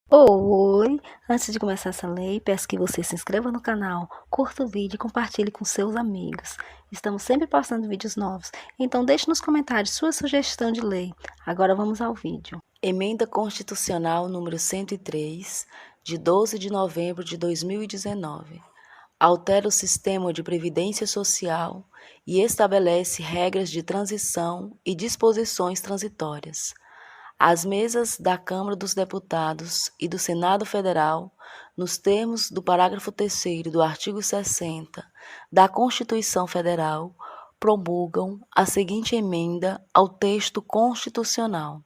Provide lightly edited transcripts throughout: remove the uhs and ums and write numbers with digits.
Oi! Antes de começar essa lei, peço que você se inscreva no canal, curta o vídeo e compartilhe com seus amigos. Estamos sempre postando vídeos novos, então deixe nos comentários sua sugestão de lei. Agora vamos ao vídeo. Emenda Constitucional número 103, de 12 de novembro de 2019. Altera o sistema de previdência social e estabelece regras de transição e disposições transitórias. As mesas da Câmara dos Deputados e do Senado Federal, nos termos do parágrafo 3º do artigo 60 da Constituição Federal, promulgam a seguinte emenda ao texto constitucional.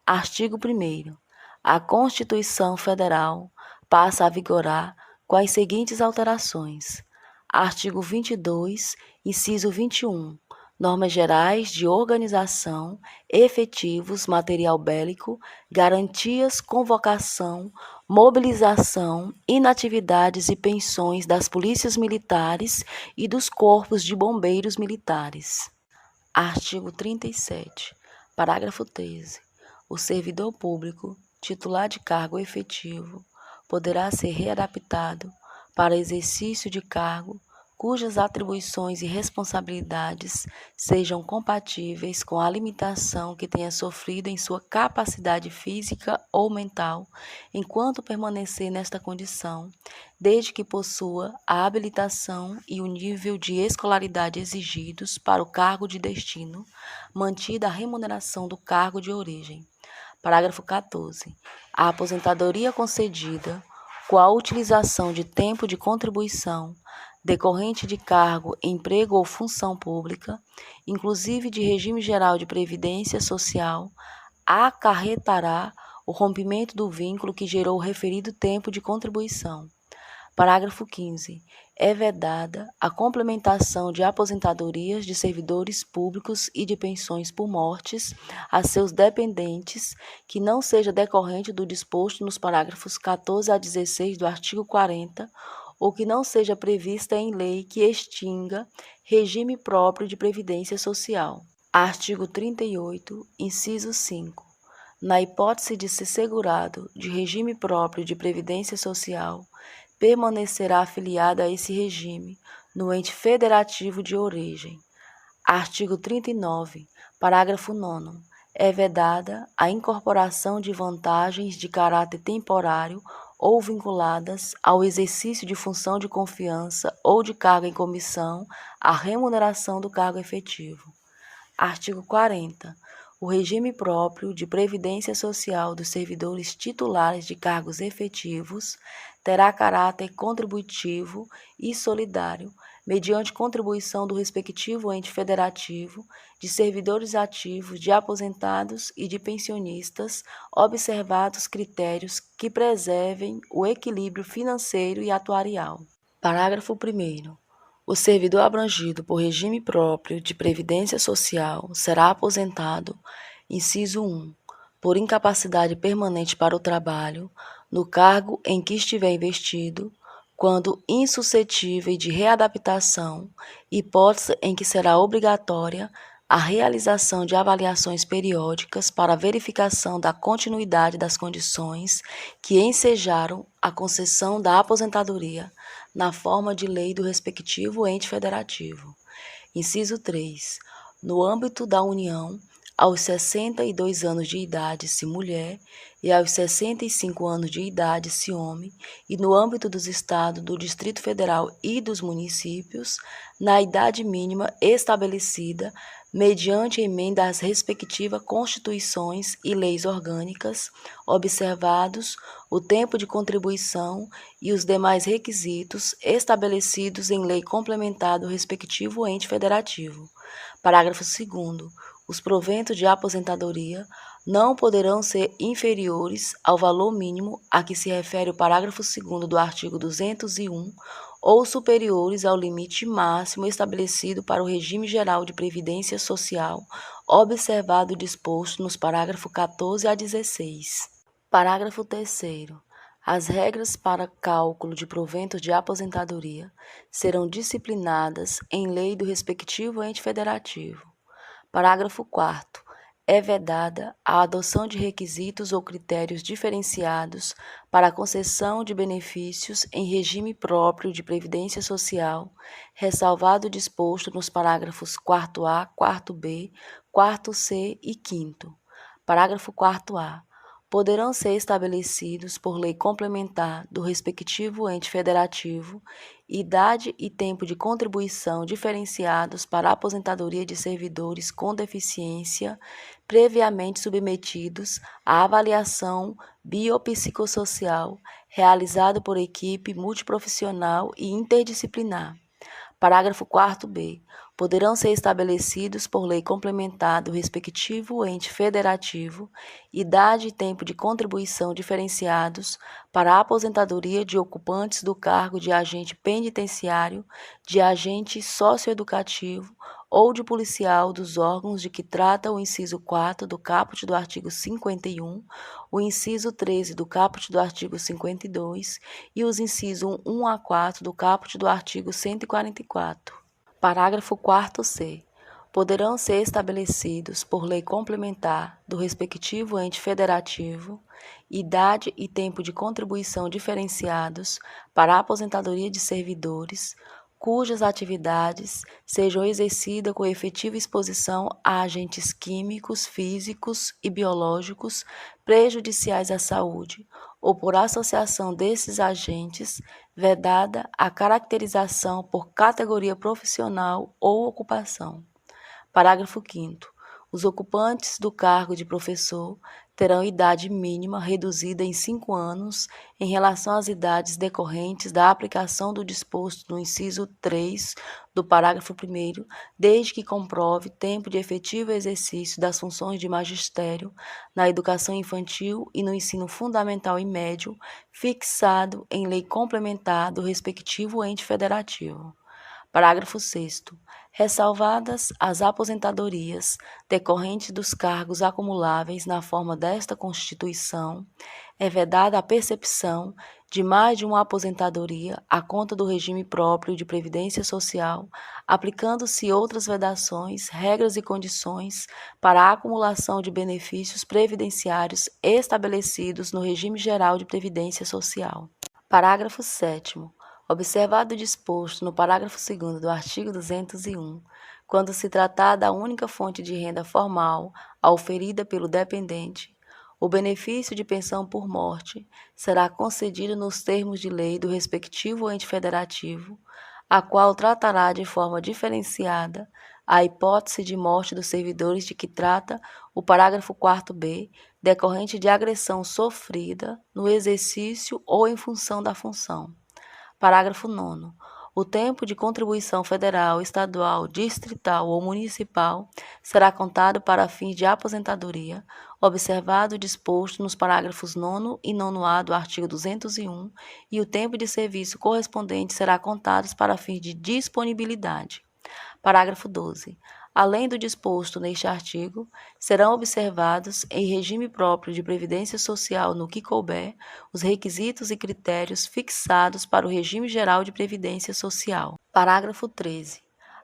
Artigo 1º. A Constituição Federal passa a vigorar com as seguintes alterações. Artigo 22, inciso 21. Normas gerais de organização, efetivos, material bélico, garantias, convocação, mobilização, inatividades e pensões das polícias militares e dos corpos de bombeiros militares. Artigo 37, parágrafo 13. O servidor público, titular de cargo efetivo, poderá ser readaptado para exercício de cargo cujas atribuições e responsabilidades sejam compatíveis com a limitação que tenha sofrido em sua capacidade física ou mental, enquanto permanecer nesta condição, desde que possua a habilitação e o nível de escolaridade exigidos para o cargo de destino, mantida a remuneração do cargo de origem. Parágrafo 14. A aposentadoria concedida com a utilização de tempo de contribuição decorrente de cargo, emprego ou função pública, inclusive de regime geral de previdência social, acarretará o rompimento do vínculo que gerou o referido tempo de contribuição. Parágrafo 15. É vedada a complementação de aposentadorias de servidores públicos e de pensões por mortes a seus dependentes que não seja decorrente do disposto nos parágrafos 14 a 16 do artigo 40 ou que não seja prevista em lei que extinga regime próprio de previdência social. Artigo 38, inciso 5. Na hipótese de ser segurado de regime próprio de previdência social, permanecerá afiliado a esse regime no ente federativo de origem. Artigo 39, parágrafo 9º. É vedada a incorporação de vantagens de caráter temporário ou vinculadas ao exercício de função de confiança ou de cargo em comissão à remuneração do cargo efetivo. Artigo 40. O regime próprio de previdência social dos servidores titulares de cargos efetivos terá caráter contributivo e solidário, mediante contribuição do respectivo ente federativo, de servidores ativos, de aposentados e de pensionistas, observados critérios que preservem o equilíbrio financeiro e atuarial. Parágrafo 1º. O servidor abrangido por regime próprio de previdência social será aposentado, inciso 1, por incapacidade permanente para o trabalho, no cargo em que estiver investido, quando insuscetível de readaptação, hipótese em que será obrigatória a realização de avaliações periódicas para verificação da continuidade das condições que ensejaram a concessão da aposentadoria na forma de lei do respectivo ente federativo. Inciso 3. No âmbito da União, aos 62 anos de idade, se mulher, e aos 65 anos de idade, se homem, e no âmbito dos estados, do Distrito Federal e dos municípios, na idade mínima estabelecida mediante emenda às respectivas constituições e leis orgânicas, observados o tempo de contribuição e os demais requisitos estabelecidos em lei complementar do respectivo ente federativo. Parágrafo 2º. Os proventos de aposentadoria não poderão ser inferiores ao valor mínimo a que se refere o parágrafo 2º do artigo 201 ou superiores ao limite máximo estabelecido para o regime geral de previdência social, observado o disposto nos parágrafos 14 a 16. Parágrafo 3º. As regras para cálculo de proventos de aposentadoria serão disciplinadas em lei do respectivo ente federativo. Parágrafo 4º. É vedada a adoção de requisitos ou critérios diferenciados para a concessão de benefícios em regime próprio de previdência social, ressalvado o disposto nos parágrafos 4º-A, 4º-B, 4º-C e 5º. Parágrafo 4º-A. Poderão ser estabelecidos por lei complementar do respectivo ente federativo idade e tempo de contribuição diferenciados para a aposentadoria de servidores com deficiência previamente submetidos à avaliação biopsicossocial realizada por equipe multiprofissional e interdisciplinar. Parágrafo 4º-B. Poderão ser estabelecidos por lei complementar do respectivo ente federativo idade e tempo de contribuição diferenciados para a aposentadoria de ocupantes do cargo de agente penitenciário, de agente socioeducativo ou de policial dos órgãos de que trata o inciso 4 do caput do artigo 51, o inciso 13 do caput do artigo 52 e os incisos 1 a 4 do caput do artigo 144. Parágrafo 4º-C. Poderão ser estabelecidos por lei complementar do respectivo ente federativo idade e tempo de contribuição diferenciados para a aposentadoria de servidores cujas atividades sejam exercidas com efetiva exposição a agentes químicos, físicos e biológicos prejudiciais à saúde, ou por associação desses agentes, vedada a caracterização por categoria profissional ou ocupação. Parágrafo 5º. Os ocupantes do cargo de professor terão idade mínima reduzida em 5 anos em relação às idades decorrentes da aplicação do disposto no inciso 3 do parágrafo 1º, desde que comprove tempo de efetivo exercício das funções de magistério na educação infantil e no ensino fundamental e médio, fixado em lei complementar do respectivo ente federativo. Parágrafo 6º. Ressalvadas as aposentadorias decorrentes dos cargos acumuláveis na forma desta Constituição, é vedada a percepção de mais de uma aposentadoria à conta do regime próprio de previdência social, aplicando-se outras vedações, regras e condições para a acumulação de benefícios previdenciários estabelecidos no regime geral de previdência social. Parágrafo 7º. Observado o disposto no parágrafo 2º do artigo 201, quando se tratar da única fonte de renda formal auferida pelo dependente, o benefício de pensão por morte será concedido nos termos de lei do respectivo ente federativo, a qual tratará de forma diferenciada a hipótese de morte dos servidores de que trata o parágrafo 4º-B, decorrente de agressão sofrida no exercício ou em função da função. Parágrafo 9º. O tempo de contribuição federal, estadual, distrital ou municipal será contado para fins de aposentadoria, observado o disposto nos parágrafos 9º e 9º-A do artigo 201, e o tempo de serviço correspondente será contado para fins de disponibilidade. Parágrafo 12. Além do disposto neste artigo, serão observados, em regime próprio de previdência social no que couber, os requisitos e critérios fixados para o regime geral de previdência social. Parágrafo 13.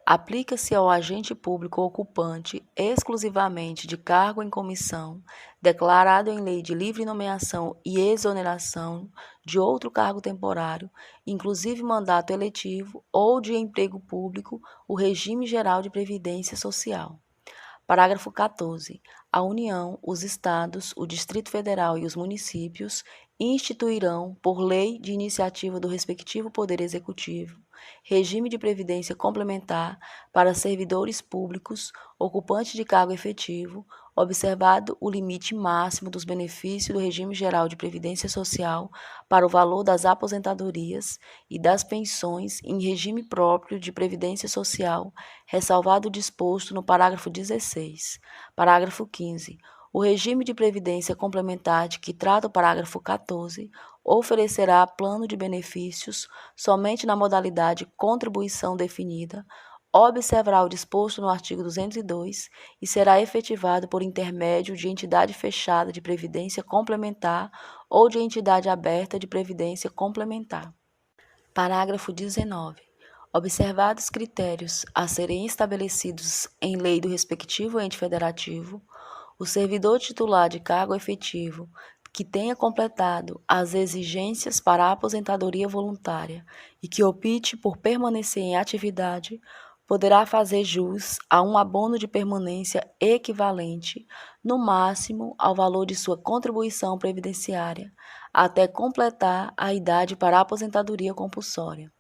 Aplica-se ao agente público ocupante exclusivamente de cargo em comissão, declarado em lei de livre nomeação e exoneração de outro cargo temporário, inclusive mandato eletivo ou de emprego público, o regime geral de previdência social. Parágrafo 14. A União, os Estados, o Distrito Federal e os municípios instituirão, por lei de iniciativa do respectivo Poder Executivo, regime de previdência complementar para servidores públicos ocupantes de cargo efetivo, observado o limite máximo dos benefícios do regime geral de previdência social para o valor das aposentadorias e das pensões em regime próprio de previdência social, ressalvado o disposto no parágrafo 16. Parágrafo 15. O regime de previdência complementar de que trata o parágrafo 14 oferecerá plano de benefícios somente na modalidade contribuição definida, observará o disposto no artigo 202 e será efetivado por intermédio de entidade fechada de previdência complementar ou de entidade aberta de previdência complementar. Parágrafo 19. Observados critérios a serem estabelecidos em lei do respectivo ente federativo, O servidor titular de cargo efetivo que tenha completado as exigências para a aposentadoria voluntária e que opte por permanecer em atividade, poderá fazer jus a um abono de permanência equivalente, no máximo, ao valor de sua contribuição previdenciária, até completar a idade para a aposentadoria compulsória.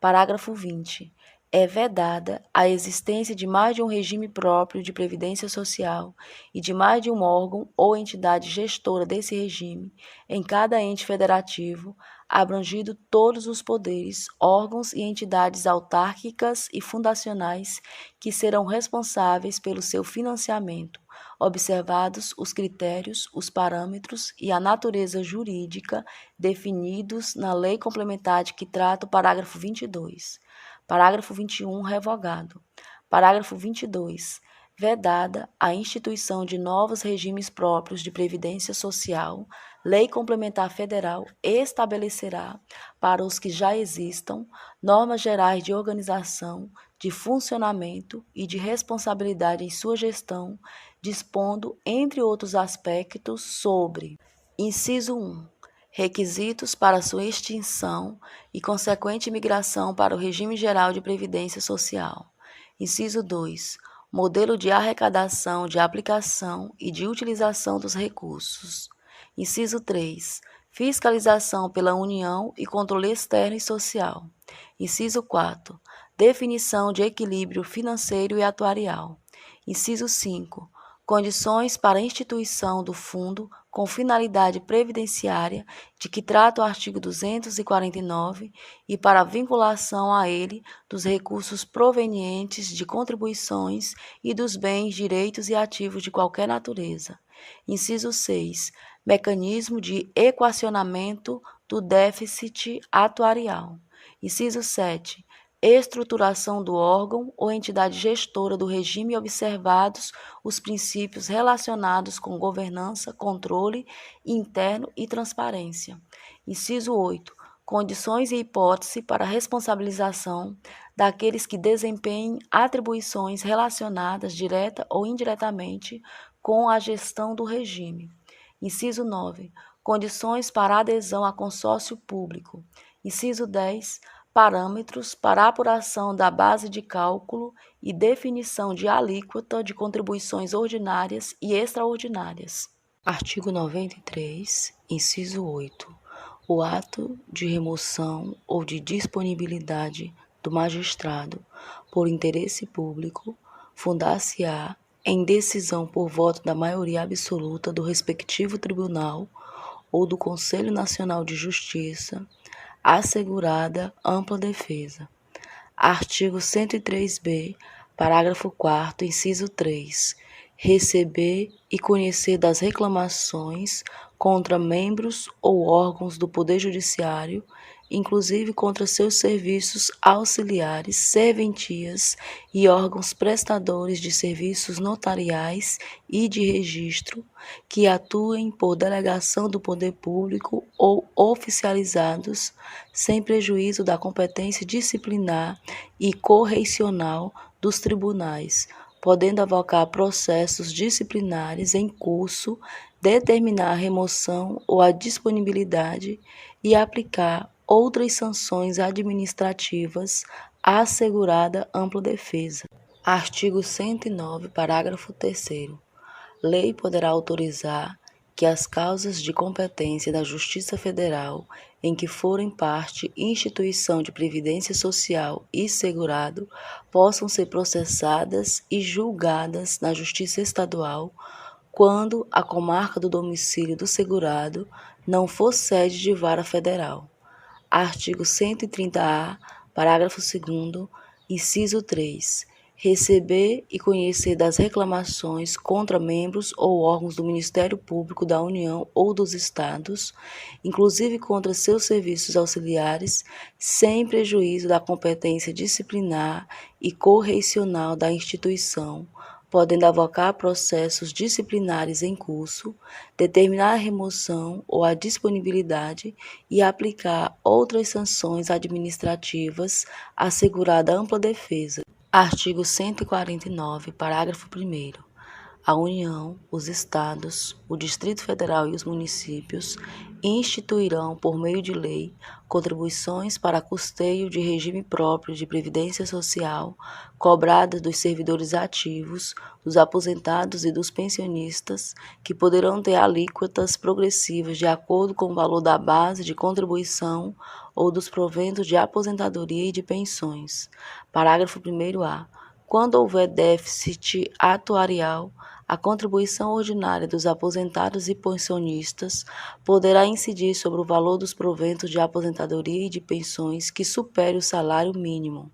Parágrafo 20. É vedada a existência de mais de um regime próprio de previdência social e de mais de um órgão ou entidade gestora desse regime em cada ente federativo, abrangido todos os poderes, órgãos e entidades autárquicas e fundacionais que serão responsáveis pelo seu financiamento, observados os critérios, os parâmetros e a natureza jurídica definidos na Lei Complementar de que trata o parágrafo 22. Parágrafo 21, revogado. Parágrafo 22. Vedada a instituição de novos regimes próprios de previdência social, Lei Complementar Federal estabelecerá, para os que já existam, normas gerais de organização, de funcionamento e de responsabilidade em sua gestão, dispondo, entre outros aspectos, sobre: inciso 1. Requisitos para sua extinção e consequente migração para o regime geral de previdência social. Inciso 2. Modelo de arrecadação, de aplicação e de utilização dos recursos. Inciso 3. Fiscalização pela União e controle externo e social. Inciso 4. Definição de equilíbrio financeiro e atuarial. Inciso 5. Condições para a instituição do fundo com finalidade previdenciária de que trata o artigo 249 e para a vinculação a ele dos recursos provenientes de contribuições e dos bens, direitos e ativos de qualquer natureza. Inciso 6. Mecanismo de equacionamento do déficit atuarial. Inciso 7. Estruturação do órgão ou entidade gestora do regime, observados os princípios relacionados com governança, controle interno e transparência. Inciso 8. Condições e hipótese para a responsabilização daqueles que desempenhem atribuições relacionadas direta ou indiretamente com a gestão do regime. Inciso 9. Condições para adesão a consórcio público. Inciso 10. Parâmetros para a apuração da base de cálculo e definição de alíquota de contribuições ordinárias e extraordinárias. Artigo 93, inciso 8. O ato de remoção ou de disponibilidade do magistrado por interesse público fundar-se-á em decisão por voto da maioria absoluta do respectivo tribunal ou do Conselho Nacional de Justiça, assegurada ampla defesa. Artigo 103b, parágrafo 4º, inciso 3. Receber e conhecer das reclamações contra membros ou órgãos do Poder Judiciário, inclusive contra seus serviços auxiliares, serventias e órgãos prestadores de serviços notariais e de registro, que atuem por delegação do poder público ou oficializados, sem prejuízo da competência disciplinar e correicional dos tribunais, podendo avocar processos disciplinares em curso, determinar a remoção ou a disponibilidade e aplicar outras sanções administrativas, assegurada ampla defesa. Artigo 109, parágrafo 3º. Lei poderá autorizar que as causas de competência da Justiça Federal em que forem parte instituição de previdência social e segurado possam ser processadas e julgadas na Justiça Estadual quando a comarca do domicílio do segurado não for sede de vara federal. Artigo 130-A, parágrafo 2º, inciso 3. Receber e conhecer das reclamações contra membros ou órgãos do Ministério Público da União ou dos Estados, inclusive contra seus serviços auxiliares, sem prejuízo da competência disciplinar e correicional da instituição, podendo avocar processos disciplinares em curso, determinar a remoção ou a disponibilidade e aplicar outras sanções administrativas, assegurada ampla defesa. Artigo 149, parágrafo 1º. a União, os Estados, o Distrito Federal e os municípios instituirão, por meio de lei, contribuições para custeio de regime próprio de previdência social cobradas dos servidores ativos, dos aposentados e dos pensionistas, que poderão ter alíquotas progressivas de acordo com o valor da base de contribuição ou dos proventos de aposentadoria e de pensões. Parágrafo 1º-A. Quando houver déficit atuarial, a contribuição ordinária dos aposentados e pensionistas poderá incidir sobre o valor dos proventos de aposentadoria e de pensões que supere o salário mínimo.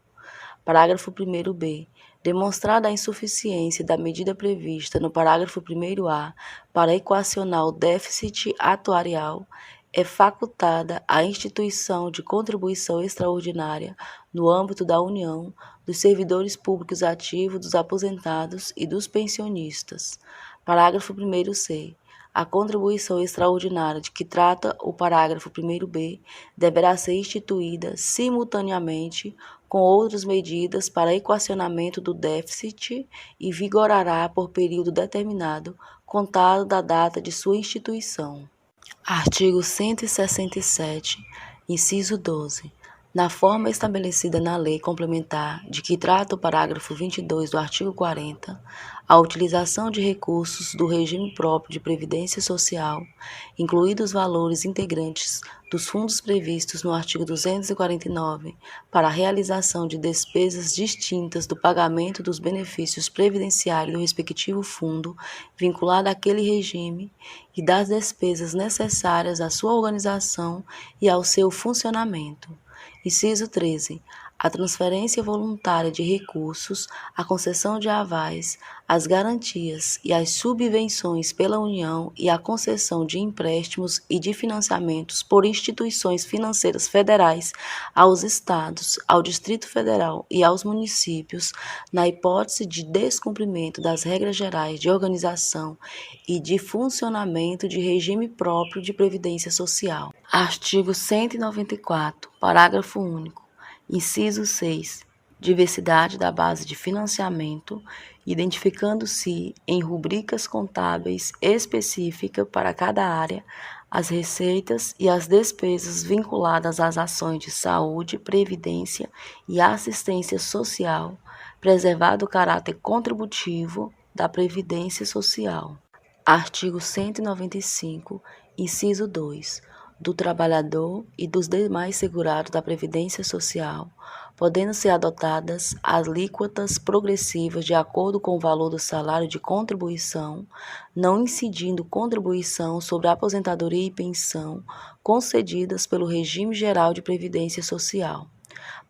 Parágrafo 1º-B. Demonstrada a insuficiência da medida prevista no parágrafo 1º-A para equacionar o déficit atuarial, é facultada a instituição de contribuição extraordinária no âmbito da União, dos servidores públicos ativos, dos aposentados e dos pensionistas. Parágrafo 1º-C. A contribuição extraordinária de que trata o parágrafo 1º-B deverá ser instituída simultaneamente com outras medidas para equacionamento do déficit e vigorará por período determinado, contado da data de sua instituição. Artigo 167, inciso 12. Na forma estabelecida na lei complementar de que trata o parágrafo 22 do artigo 40, a utilização de recursos do regime próprio de previdência social, incluídos os valores integrantes dos fundos previstos no artigo 249, para a realização de despesas distintas do pagamento dos benefícios previdenciários do respectivo fundo vinculado àquele regime e das despesas necessárias à sua organização e ao seu funcionamento. Inciso 13. A transferência voluntária de recursos, a concessão de avais, as garantias e as subvenções pela União e a concessão de empréstimos e de financiamentos por instituições financeiras federais aos Estados, ao Distrito Federal e aos municípios, na hipótese de descumprimento das regras gerais de organização e de funcionamento de regime próprio de previdência social. Artigo 194, parágrafo único. Inciso 6. Diversidade da base de financiamento, identificando-se em rubricas contábeis específicas para cada área as receitas e as despesas vinculadas às ações de saúde, previdência e assistência social, preservado o caráter contributivo da previdência social. Artigo 195, inciso 2. Do trabalhador e dos demais segurados da Previdência Social, podendo ser adotadas alíquotas progressivas de acordo com o valor do salário de contribuição, não incidindo contribuição sobre a aposentadoria e pensão concedidas pelo Regime Geral de Previdência Social.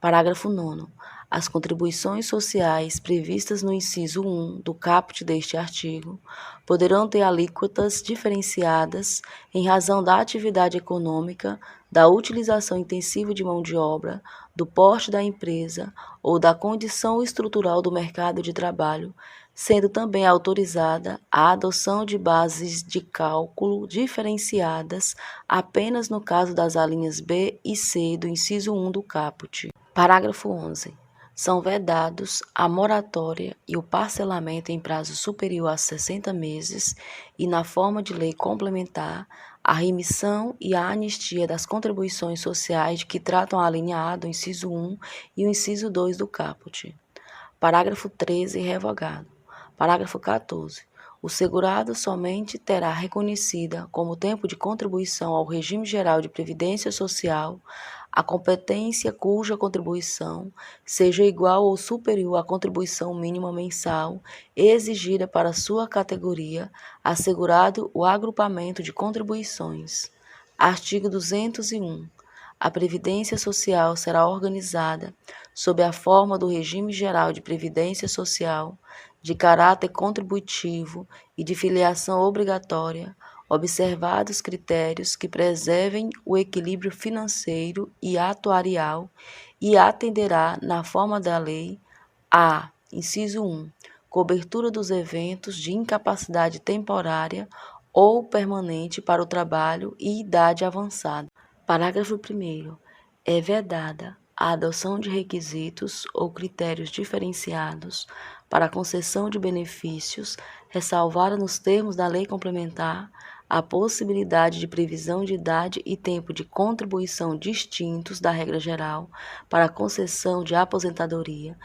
Parágrafo 9º. As contribuições sociais previstas no inciso 1 do caput deste artigo poderão ter alíquotas diferenciadas em razão da atividade econômica, da utilização intensiva de mão de obra, do porte da empresa ou da condição estrutural do mercado de trabalho, sendo também autorizada a adoção de bases de cálculo diferenciadas apenas no caso das alíneas B e C do inciso 1 do caput. Parágrafo 11. São vedados a moratória e o parcelamento em prazo superior a 60 meses e, na forma de lei complementar, a remissão e a anistia das contribuições sociais de que tratam a linha A do inciso 1 e o inciso 2 do caput. Parágrafo 13, revogado. Parágrafo 14. O segurado somente terá reconhecida como tempo de contribuição ao regime geral de previdência social a competência cuja contribuição seja igual ou superior à contribuição mínima mensal exigida para sua categoria, assegurado o agrupamento de contribuições. Artigo 201. A Previdência Social será organizada sob a forma do Regime Geral de Previdência Social, de caráter contributivo e de filiação obrigatória, observados critérios que preservem o equilíbrio financeiro e atuarial e atenderá, na forma da lei, a, inciso 1, cobertura dos eventos de incapacidade temporária ou permanente para o trabalho e idade avançada. Parágrafo 1º. É vedada a adoção de requisitos ou critérios diferenciados para a concessão de benefícios, ressalvada nos termos da lei complementar a possibilidade de previsão de idade e tempo de contribuição distintos da regra geral para a concessão de aposentadoria,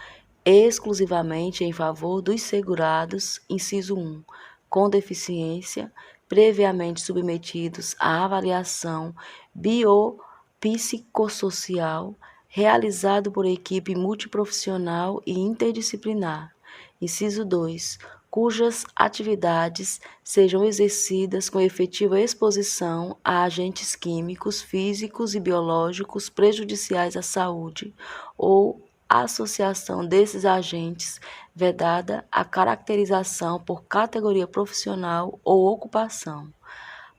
exclusivamente em favor dos segurados, inciso 1, com deficiência, previamente submetidos à avaliação biopsicossocial realizado por equipe multiprofissional e interdisciplinar. Inciso 2, cujas atividades sejam exercidas com efetiva exposição a agentes químicos, físicos e biológicos prejudiciais à saúde ou associação desses agentes, vedada a caracterização por categoria profissional ou ocupação.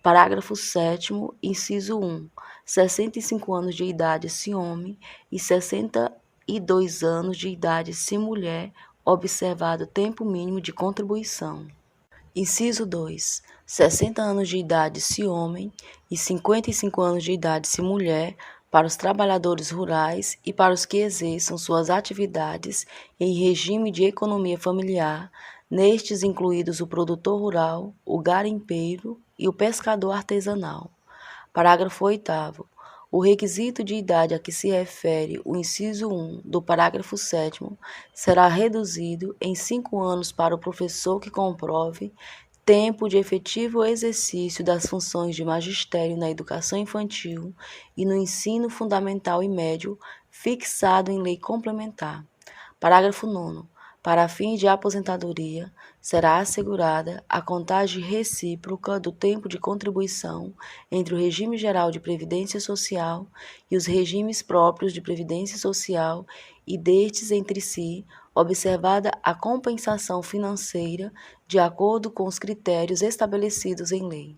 Parágrafo 7º, inciso 1. 65 anos de idade se homem e 62 anos de idade se mulher, observado tempo mínimo de contribuição. Inciso 2. 60 anos de idade se homem e 55 anos de idade se mulher, para os trabalhadores rurais e para os que exerçam suas atividades em regime de economia familiar, nestes incluídos o produtor rural, o garimpeiro e o pescador artesanal. Parágrafo 8º. O requisito de idade a que se refere o inciso 1 do parágrafo 7º será reduzido em 5 anos para o professor que comprove tempo de efetivo exercício das funções de magistério na educação infantil e no ensino fundamental e médio, fixado em lei complementar. Parágrafo 9º. Para fins de aposentadoria, será assegurada a contagem recíproca do tempo de contribuição entre o regime geral de previdência social e os regimes próprios de previdência social e destes entre si, observada a compensação financeira de acordo com os critérios estabelecidos em lei.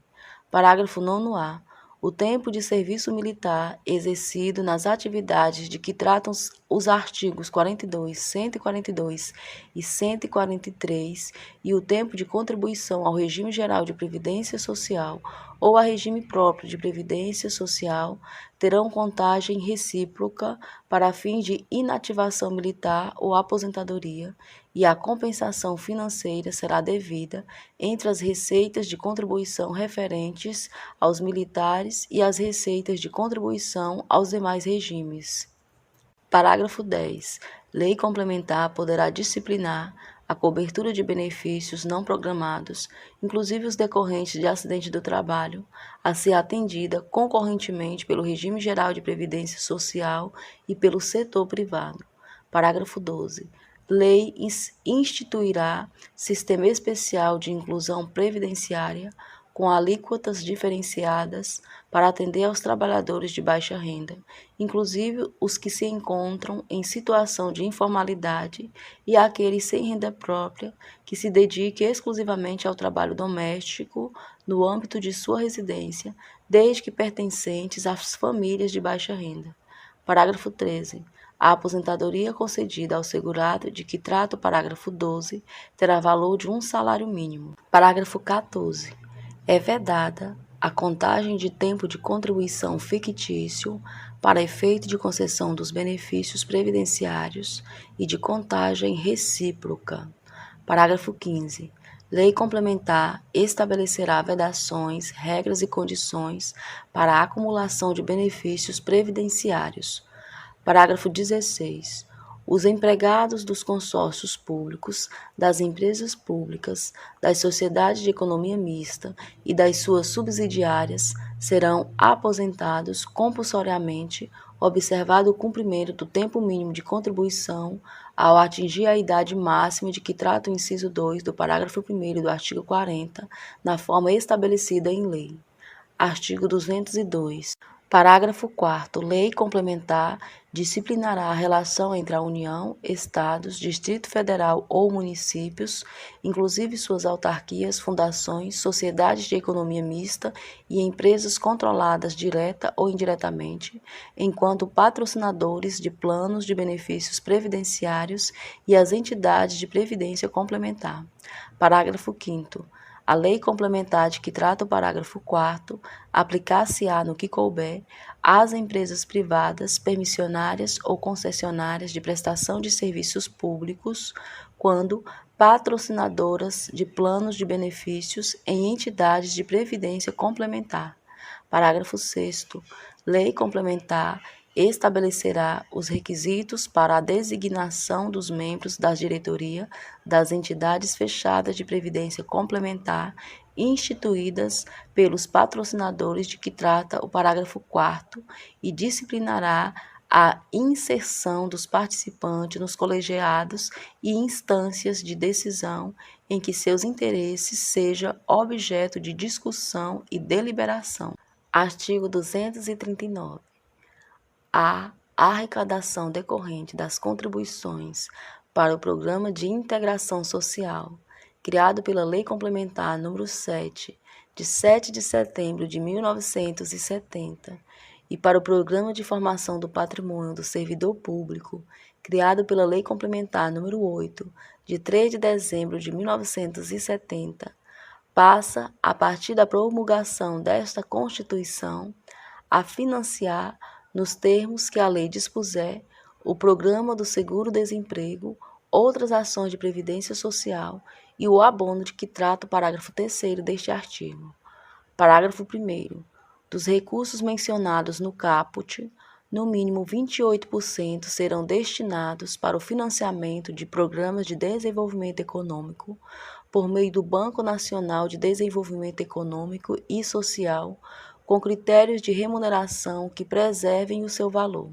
Parágrafo 9º-A. O tempo de serviço militar exercido nas atividades de que tratam os artigos 42, 142 e 143 e o tempo de contribuição ao regime geral de previdência social ou a regime próprio de previdência social terão contagem recíproca para fins de inativação militar ou aposentadoria, e a compensação financeira será devida entre as receitas de contribuição referentes aos militares e as receitas de contribuição aos demais regimes. Parágrafo 10. Lei complementar poderá disciplinar a cobertura de benefícios não programados, inclusive os decorrentes de acidente do trabalho, a ser atendida concorrentemente pelo regime geral de previdência social e pelo setor privado. Parágrafo 12. Lei instituirá sistema especial de inclusão previdenciária com alíquotas diferenciadas para atender aos trabalhadores de baixa renda, inclusive os que se encontram em situação de informalidade e aqueles sem renda própria que se dediquem exclusivamente ao trabalho doméstico no âmbito de sua residência, desde que pertencentes às famílias de baixa renda. Parágrafo 13. A aposentadoria concedida ao segurado de que trata o parágrafo 12 terá valor de um salário mínimo. Parágrafo 14. É vedada a contagem de tempo de contribuição fictício para efeito de concessão dos benefícios previdenciários e de contagem recíproca. Parágrafo 15. Lei complementar estabelecerá vedações, regras e condições para a acumulação de benefícios previdenciários. Parágrafo 16. Os empregados dos consórcios públicos, das empresas públicas, das sociedades de economia mista e das suas subsidiárias serão aposentados compulsoriamente, observado o cumprimento do tempo mínimo de contribuição ao atingir a idade máxima de que trata o inciso 2 do parágrafo 1º do artigo 40, na forma estabelecida em lei. Artigo 202. Parágrafo 4º. Lei complementar disciplinará a relação entre a União, Estados, Distrito Federal ou municípios, inclusive suas autarquias, fundações, sociedades de economia mista e empresas controladas direta ou indiretamente, enquanto patrocinadores de planos de benefícios previdenciários e as entidades de previdência complementar. Parágrafo 5º. A lei complementar de que trata o parágrafo 4º aplicar-se-á no que couber às empresas privadas, permissionárias ou concessionárias de prestação de serviços públicos, quando patrocinadoras de planos de benefícios em entidades de previdência complementar. Parágrafo 6º. Lei complementar estabelecerá os requisitos para a designação dos membros da diretoria das entidades fechadas de previdência complementar instituídas pelos patrocinadores de que trata o parágrafo 4º e disciplinará a inserção dos participantes nos colegiados e instâncias de decisão em que seus interesses sejam objeto de discussão e deliberação. Artigo 239. A arrecadação decorrente das contribuições para o Programa de Integração Social, criado pela Lei Complementar nº 7, de 7 de setembro de 1970, e para o Programa de Formação do Patrimônio do Servidor Público, criado pela Lei Complementar nº 8, de 3 de dezembro de 1970, passa, a partir da promulgação desta Constituição, a financiar, nos termos que a lei dispuser, o Programa do Seguro-Desemprego, outras ações de previdência social e o abono de que trata o parágrafo 3º deste artigo. Parágrafo 1º. Dos recursos mencionados no caput, no mínimo 28% serão destinados para o financiamento de programas de desenvolvimento econômico por meio do Banco Nacional de Desenvolvimento Econômico e Social, com critérios de remuneração que preservem o seu valor.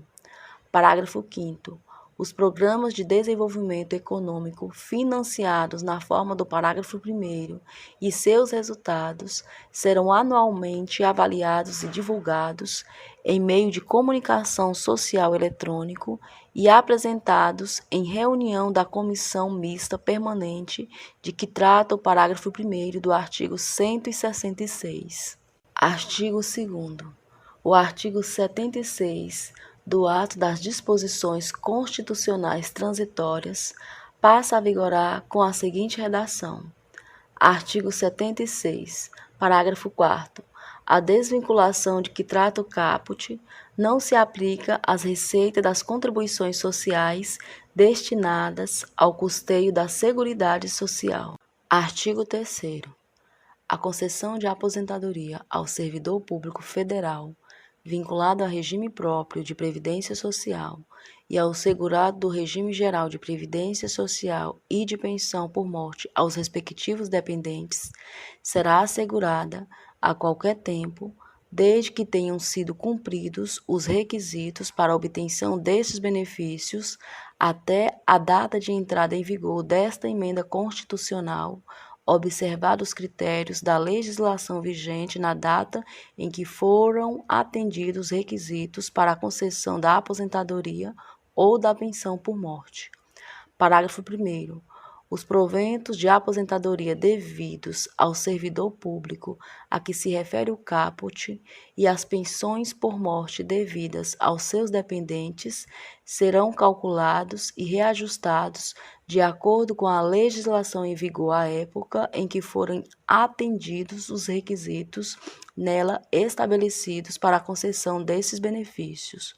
Parágrafo 5º. Os programas de desenvolvimento econômico financiados na forma do parágrafo 1º e seus resultados serão anualmente avaliados e divulgados em meio de comunicação social eletrônico e apresentados em reunião da Comissão Mista Permanente de que trata o parágrafo 1º do artigo 166. Artigo 2º. O artigo 76 do ato das disposições constitucionais transitórias passa a vigorar com a seguinte redação. Artigo 76, parágrafo 4º. A desvinculação de que trata o caput não se aplica às receitas das contribuições sociais destinadas ao custeio da Seguridade Social. Artigo 3º. A concessão de aposentadoria ao servidor público federal, vinculado a regime próprio de previdência social e ao segurado do regime geral de previdência social e de pensão por morte aos respectivos dependentes, será assegurada a qualquer tempo, desde que tenham sido cumpridos os requisitos para a obtenção destes benefícios até a data de entrada em vigor desta emenda constitucional, observados os critérios da legislação vigente na data em que foram atendidos os requisitos para a concessão da aposentadoria ou da pensão por morte. Parágrafo 1º. Os proventos de aposentadoria devidos ao servidor público a que se refere o caput e as pensões por morte devidas aos seus dependentes serão calculados e reajustados de acordo com a legislação em vigor à época em que forem atendidos os requisitos nela estabelecidos para a concessão desses benefícios.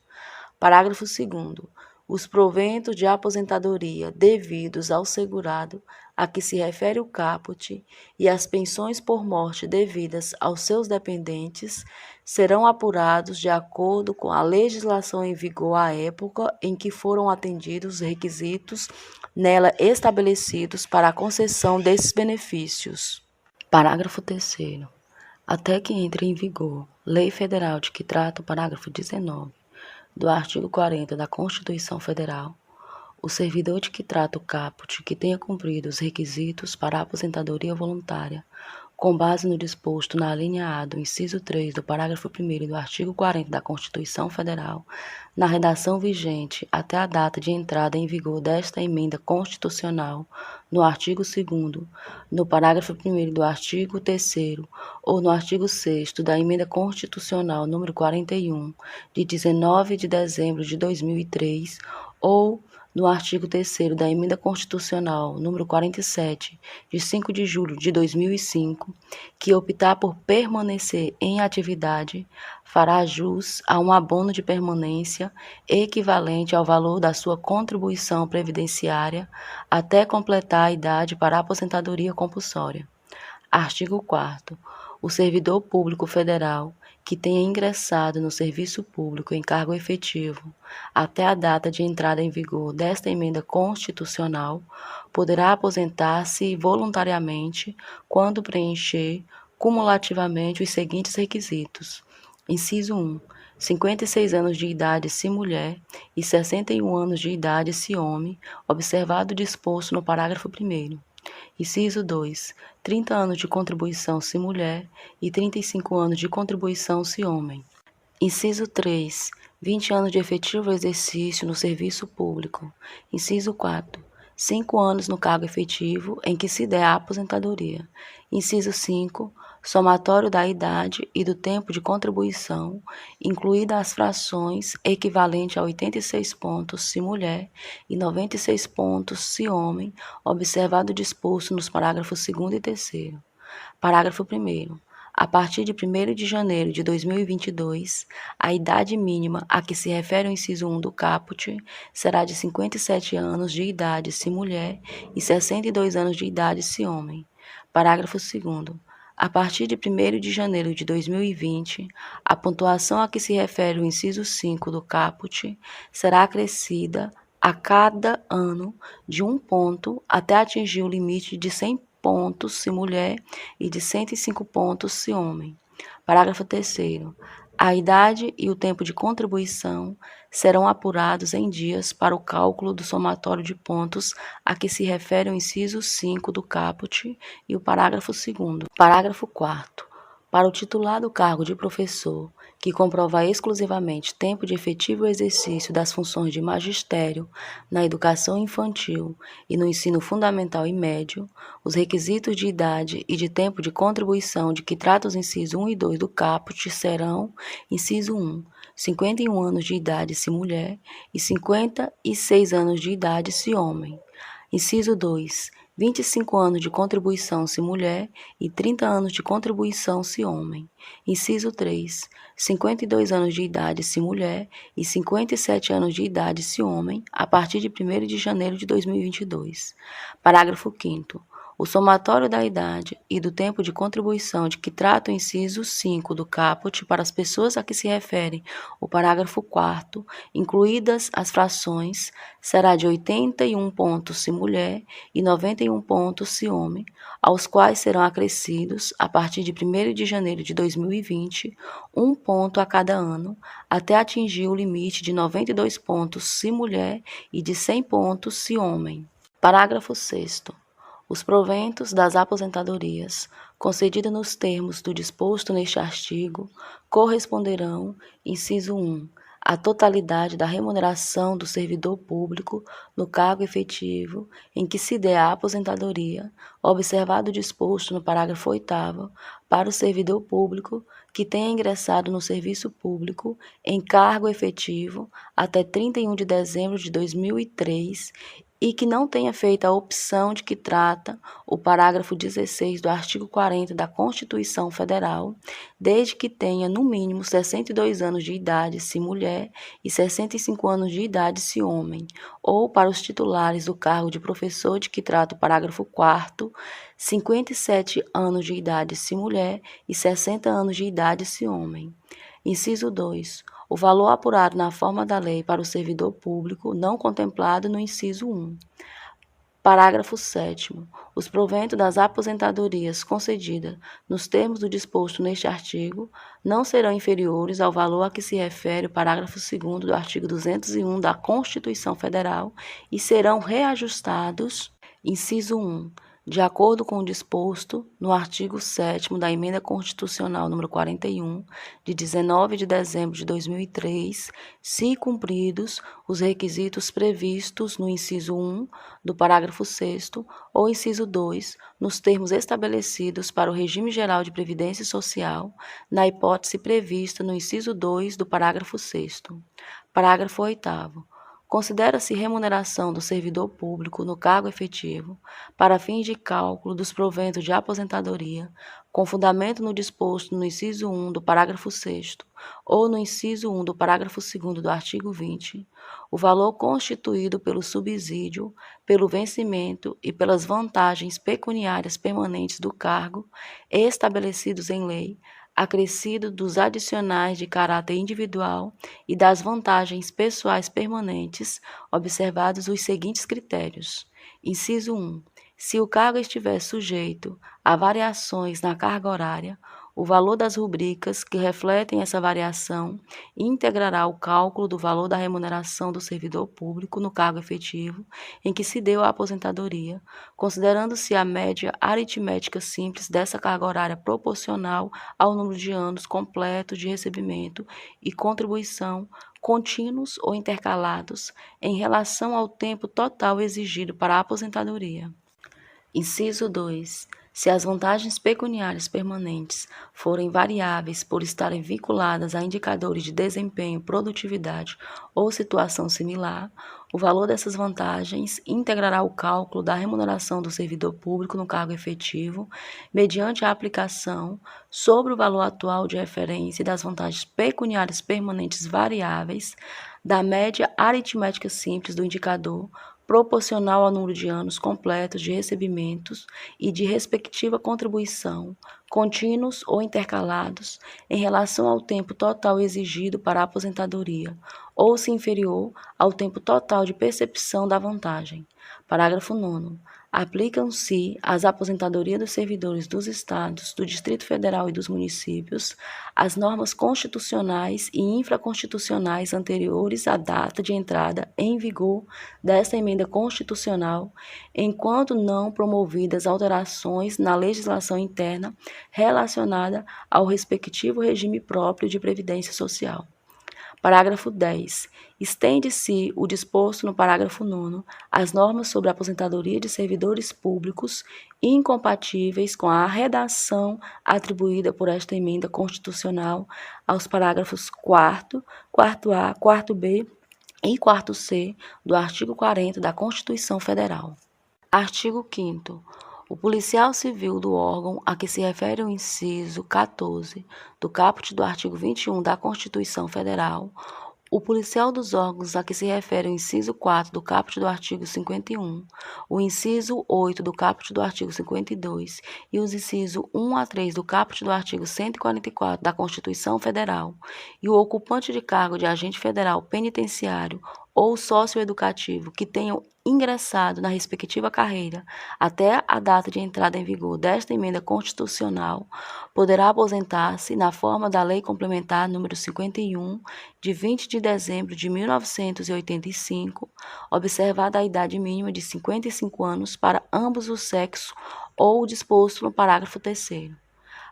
Parágrafo 2º. Os proventos de aposentadoria devidos ao segurado a que se refere o caput e as pensões por morte devidas aos seus dependentes serão apurados de acordo com a legislação em vigor à época em que foram atendidos os requisitos nela estabelecidos para a concessão desses benefícios. Parágrafo 3º. Até que entre em vigor Lei Federal de que trata o parágrafo 19 do artigo 40 da Constituição Federal, o servidor de que trata o caput que tenha cumprido os requisitos para a aposentadoria voluntária, com base no disposto na alínea A do inciso 3 do parágrafo 1º do artigo 40 da Constituição Federal, na redação vigente até a data de entrada em vigor desta emenda constitucional, no artigo 2º, no parágrafo 1º do artigo 3º ou no artigo 6º da emenda constitucional número 41, de 19 de dezembro de 2003, ou no artigo 3º da Emenda Constitucional número 47, de 5 de julho de 2005, que optar por permanecer em atividade fará jus a um abono de permanência equivalente ao valor da sua contribuição previdenciária até completar a idade para a aposentadoria compulsória. Artigo 4º. O servidor público federal que tenha ingressado no serviço público em cargo efetivo até a data de entrada em vigor desta emenda constitucional poderá aposentar-se voluntariamente quando preencher cumulativamente os seguintes requisitos. Inciso 1. 56 anos de idade se mulher e 61 anos de idade se homem, observado o disposto no parágrafo 1º. Inciso 2. 30 anos de contribuição se mulher e 35 anos de contribuição se homem. Inciso 3. 20 anos de efetivo exercício no serviço público. Inciso 4. 5 anos no cargo efetivo em que se der a aposentadoria. Inciso 5. Somatório da idade e do tempo de contribuição, incluídas as frações equivalente a 86 pontos se mulher e 96 pontos se homem, observado o disposto nos parágrafos 2º e 3º. Parágrafo 1º. A partir de 1º de janeiro de 2022, a idade mínima a que se refere o inciso 1 do caput será de 57 anos de idade se mulher e 62 anos de idade se homem. Parágrafo 2º. A partir de 1º de janeiro de 2020, a pontuação a que se refere o inciso 5 do caput será acrescida a cada ano de 1 ponto até atingir o limite de 100 pontos se mulher e de 105 pontos se homem. Parágrafo 3º. A idade e o tempo de contribuição serão apurados em dias para o cálculo do somatório de pontos a que se refere o inciso 5 do caput e o parágrafo 2º. Parágrafo 4º. Para o titular do cargo de professor, que comprovar exclusivamente tempo de efetivo exercício das funções de magistério na educação infantil e no ensino fundamental e médio, os requisitos de idade e de tempo de contribuição de que trata os incisos 1 e 2 do caput serão: inciso 1, 51 anos de idade se mulher e 56 anos de idade se homem. Inciso 2, 25 anos de contribuição se mulher e 30 anos de contribuição se homem. Inciso 3, 52 anos de idade se mulher e 57 anos de idade se homem, a partir de 1º de janeiro de 2022. Parágrafo 5º. O somatório da idade e do tempo de contribuição de que trata o inciso 5 do caput para as pessoas a que se refere o parágrafo 4º, incluídas as frações, será de 81 pontos se mulher e 91 pontos se homem, aos quais serão acrescidos, a partir de 1º de janeiro de 2020, 1 ponto a cada ano, até atingir o limite de 92 pontos se mulher e de 100 pontos se homem. Parágrafo 6º. Os proventos das aposentadorias, concedidas nos termos do disposto neste artigo, corresponderão, inciso 1, à totalidade da remuneração do servidor público no cargo efetivo em que se der a aposentadoria, observado o disposto no parágrafo 8º, para o servidor público que tenha ingressado no serviço público em cargo efetivo até 31 de dezembro de 2003 e que não tenha feito a opção de que trata o parágrafo 16 do artigo 40 da Constituição Federal, desde que tenha, no mínimo, 62 anos de idade se mulher e 65 anos de idade se homem, ou para os titulares do cargo de professor de que trata o parágrafo 4º, 57 anos de idade se mulher e 60 anos de idade se homem. Inciso 2. O valor apurado na forma da lei para o servidor público não contemplado no inciso 1. Parágrafo 7º. Os proventos das aposentadorias concedidas nos termos do disposto neste artigo não serão inferiores ao valor a que se refere o parágrafo 2º do artigo 201 da Constituição Federal e serão reajustados, inciso 1, de acordo com o disposto no artigo 7º da Emenda Constitucional número 41, de 19 de dezembro de 2003, se cumpridos os requisitos previstos no inciso 1 do parágrafo 6º ou inciso 2, nos termos estabelecidos para o regime geral de previdência social, na hipótese prevista no inciso 2 do parágrafo 6º. Parágrafo 8º. considera-se remuneração do servidor público no cargo efetivo, para fins de cálculo dos proventos de aposentadoria, com fundamento no disposto no inciso 1 do parágrafo 6º ou no inciso 1 do parágrafo 2º do artigo 20, o valor constituído pelo subsídio, pelo vencimento e pelas vantagens pecuniárias permanentes do cargo, estabelecidos em lei, acrescido dos adicionais de caráter individual e das vantagens pessoais permanentes, observados os seguintes critérios. Inciso 1. Se o cargo estiver sujeito a variações na carga horária, o valor das rubricas que refletem essa variação integrará o cálculo do valor da remuneração do servidor público no cargo efetivo em que se deu a aposentadoria, considerando-se a média aritmética simples dessa carga horária proporcional ao número de anos completos de recebimento e contribuição contínuos ou intercalados em relação ao tempo total exigido para a aposentadoria. Inciso 2. Se as vantagens pecuniárias permanentes forem variáveis por estarem vinculadas a indicadores de desempenho, produtividade ou situação similar, o valor dessas vantagens integrará o cálculo da remuneração do servidor público no cargo efetivo, mediante a aplicação sobre o valor atual de referência das vantagens pecuniárias permanentes variáveis da média aritmética simples do indicador, proporcional ao número de anos completos de recebimentos e de respectiva contribuição, contínuos ou intercalados, em relação ao tempo total exigido para a aposentadoria, ou se inferior ao tempo total de percepção da vantagem. Parágrafo 9º. Aplicam-se às aposentadorias dos servidores dos Estados, do Distrito Federal e dos municípios as normas constitucionais e infraconstitucionais anteriores à data de entrada em vigor desta emenda constitucional, enquanto não promovidas alterações na legislação interna relacionada ao respectivo regime próprio de previdência social. Parágrafo 10. Estende-se o disposto no parágrafo 9º às normas sobre a aposentadoria de servidores públicos incompatíveis com a redação atribuída por esta emenda constitucional aos parágrafos 4º, 4º-A, 4º-B e 4º-C do artigo 40 da Constituição Federal. Artigo 5º. O policial civil do órgão a que se refere o inciso 14 do caput do artigo 21 da Constituição Federal, o policial dos órgãos a que se refere o inciso 4 do caput do artigo 51, o inciso 8 do caput do artigo 52 e os incisos 1 a 3 do caput do artigo 144 da Constituição Federal, e o ocupante de cargo de agente federal penitenciário ou socioeducativo que tenham ingressado na respectiva carreira até a data de entrada em vigor desta emenda constitucional, poderá aposentar-se na forma da Lei Complementar número 51, de 20 de dezembro de 1985, observada a idade mínima de 55 anos para ambos os sexos ou o disposto no parágrafo 3º.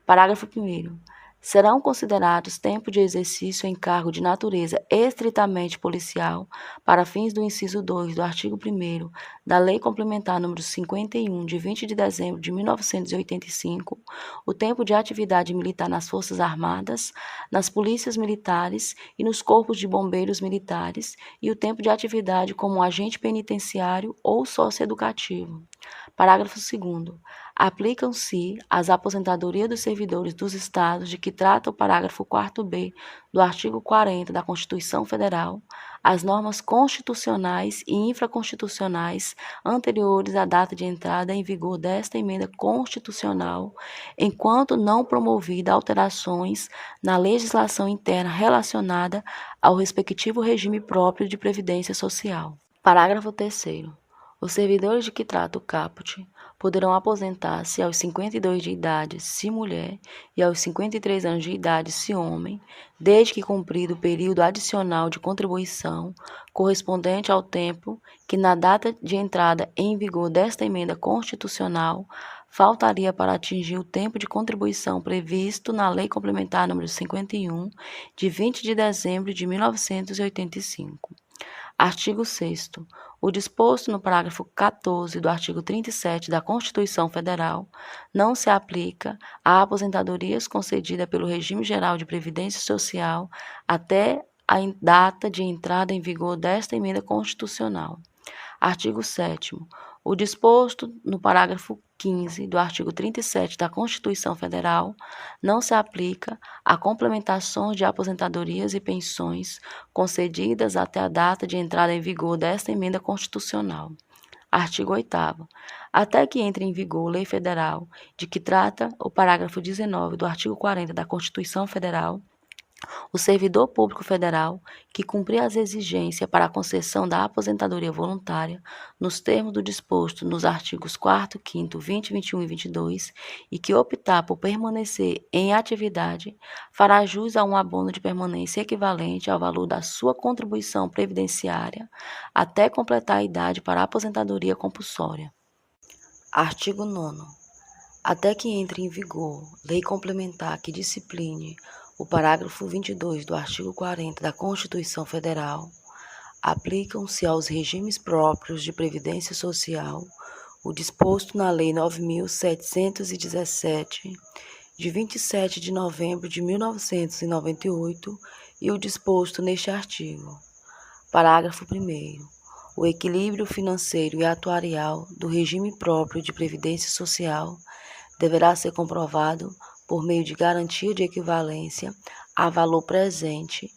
Parágrafo 1º. Serão considerados tempo de exercício em cargo de natureza estritamente policial, para fins do inciso 2 do artigo 1º da Lei Complementar número 51, de 20 de dezembro de 1985, o tempo de atividade militar nas Forças Armadas, nas Polícias Militares e nos Corpos de Bombeiros Militares, e o tempo de atividade como agente penitenciário ou socioeducativo. Parágrafo 2º. Aplicam-se às aposentadorias dos servidores dos Estados de que trata o parágrafo 4º-B do artigo 40 da Constituição Federal as normas constitucionais e infraconstitucionais anteriores à data de entrada em vigor desta emenda constitucional, enquanto não promovida alterações na legislação interna relacionada ao respectivo regime próprio de previdência social. Parágrafo 3º. Os servidores de que trata o caput poderão aposentar-se aos 52 de idade, se mulher, e aos 53 anos de idade, se homem, desde que cumprido o período adicional de contribuição correspondente ao tempo que, na data de entrada em vigor desta emenda constitucional, faltaria para atingir o tempo de contribuição previsto na Lei Complementar número 51, de 20 de dezembro de 1985. Artigo 6º. O disposto no parágrafo 14 do artigo 37 da Constituição Federal não se aplica a aposentadorias concedidas pelo Regime Geral de Previdência Social até a data de entrada em vigor desta emenda constitucional. Artigo 7º. O disposto no parágrafo 15 do artigo 37 da Constituição Federal não se aplica a complementações de aposentadorias e pensões concedidas até a data de entrada em vigor desta emenda constitucional. Artigo 8º. Até que entre em vigor lei federal de que trata o parágrafo 19 do artigo 40 da Constituição Federal, o servidor público federal que cumprir as exigências para a concessão da aposentadoria voluntária nos termos do disposto nos artigos 4º, 5º, 20, 21 e 22 e que optar por permanecer em atividade, fará jus a um abono de permanência equivalente ao valor da sua contribuição previdenciária até completar a idade para a aposentadoria compulsória. Artigo 9º. Até que entre em vigor lei complementar que discipline o parágrafo 22 do artigo 40 da Constituição Federal, aplicam-se aos regimes próprios de previdência social o disposto na Lei 9.717, de 27 de novembro de 1998, e o disposto neste artigo. Parágrafo 1º. O equilíbrio financeiro e atuarial do regime próprio de previdência social deverá ser comprovado por meio de garantia de equivalência a valor presente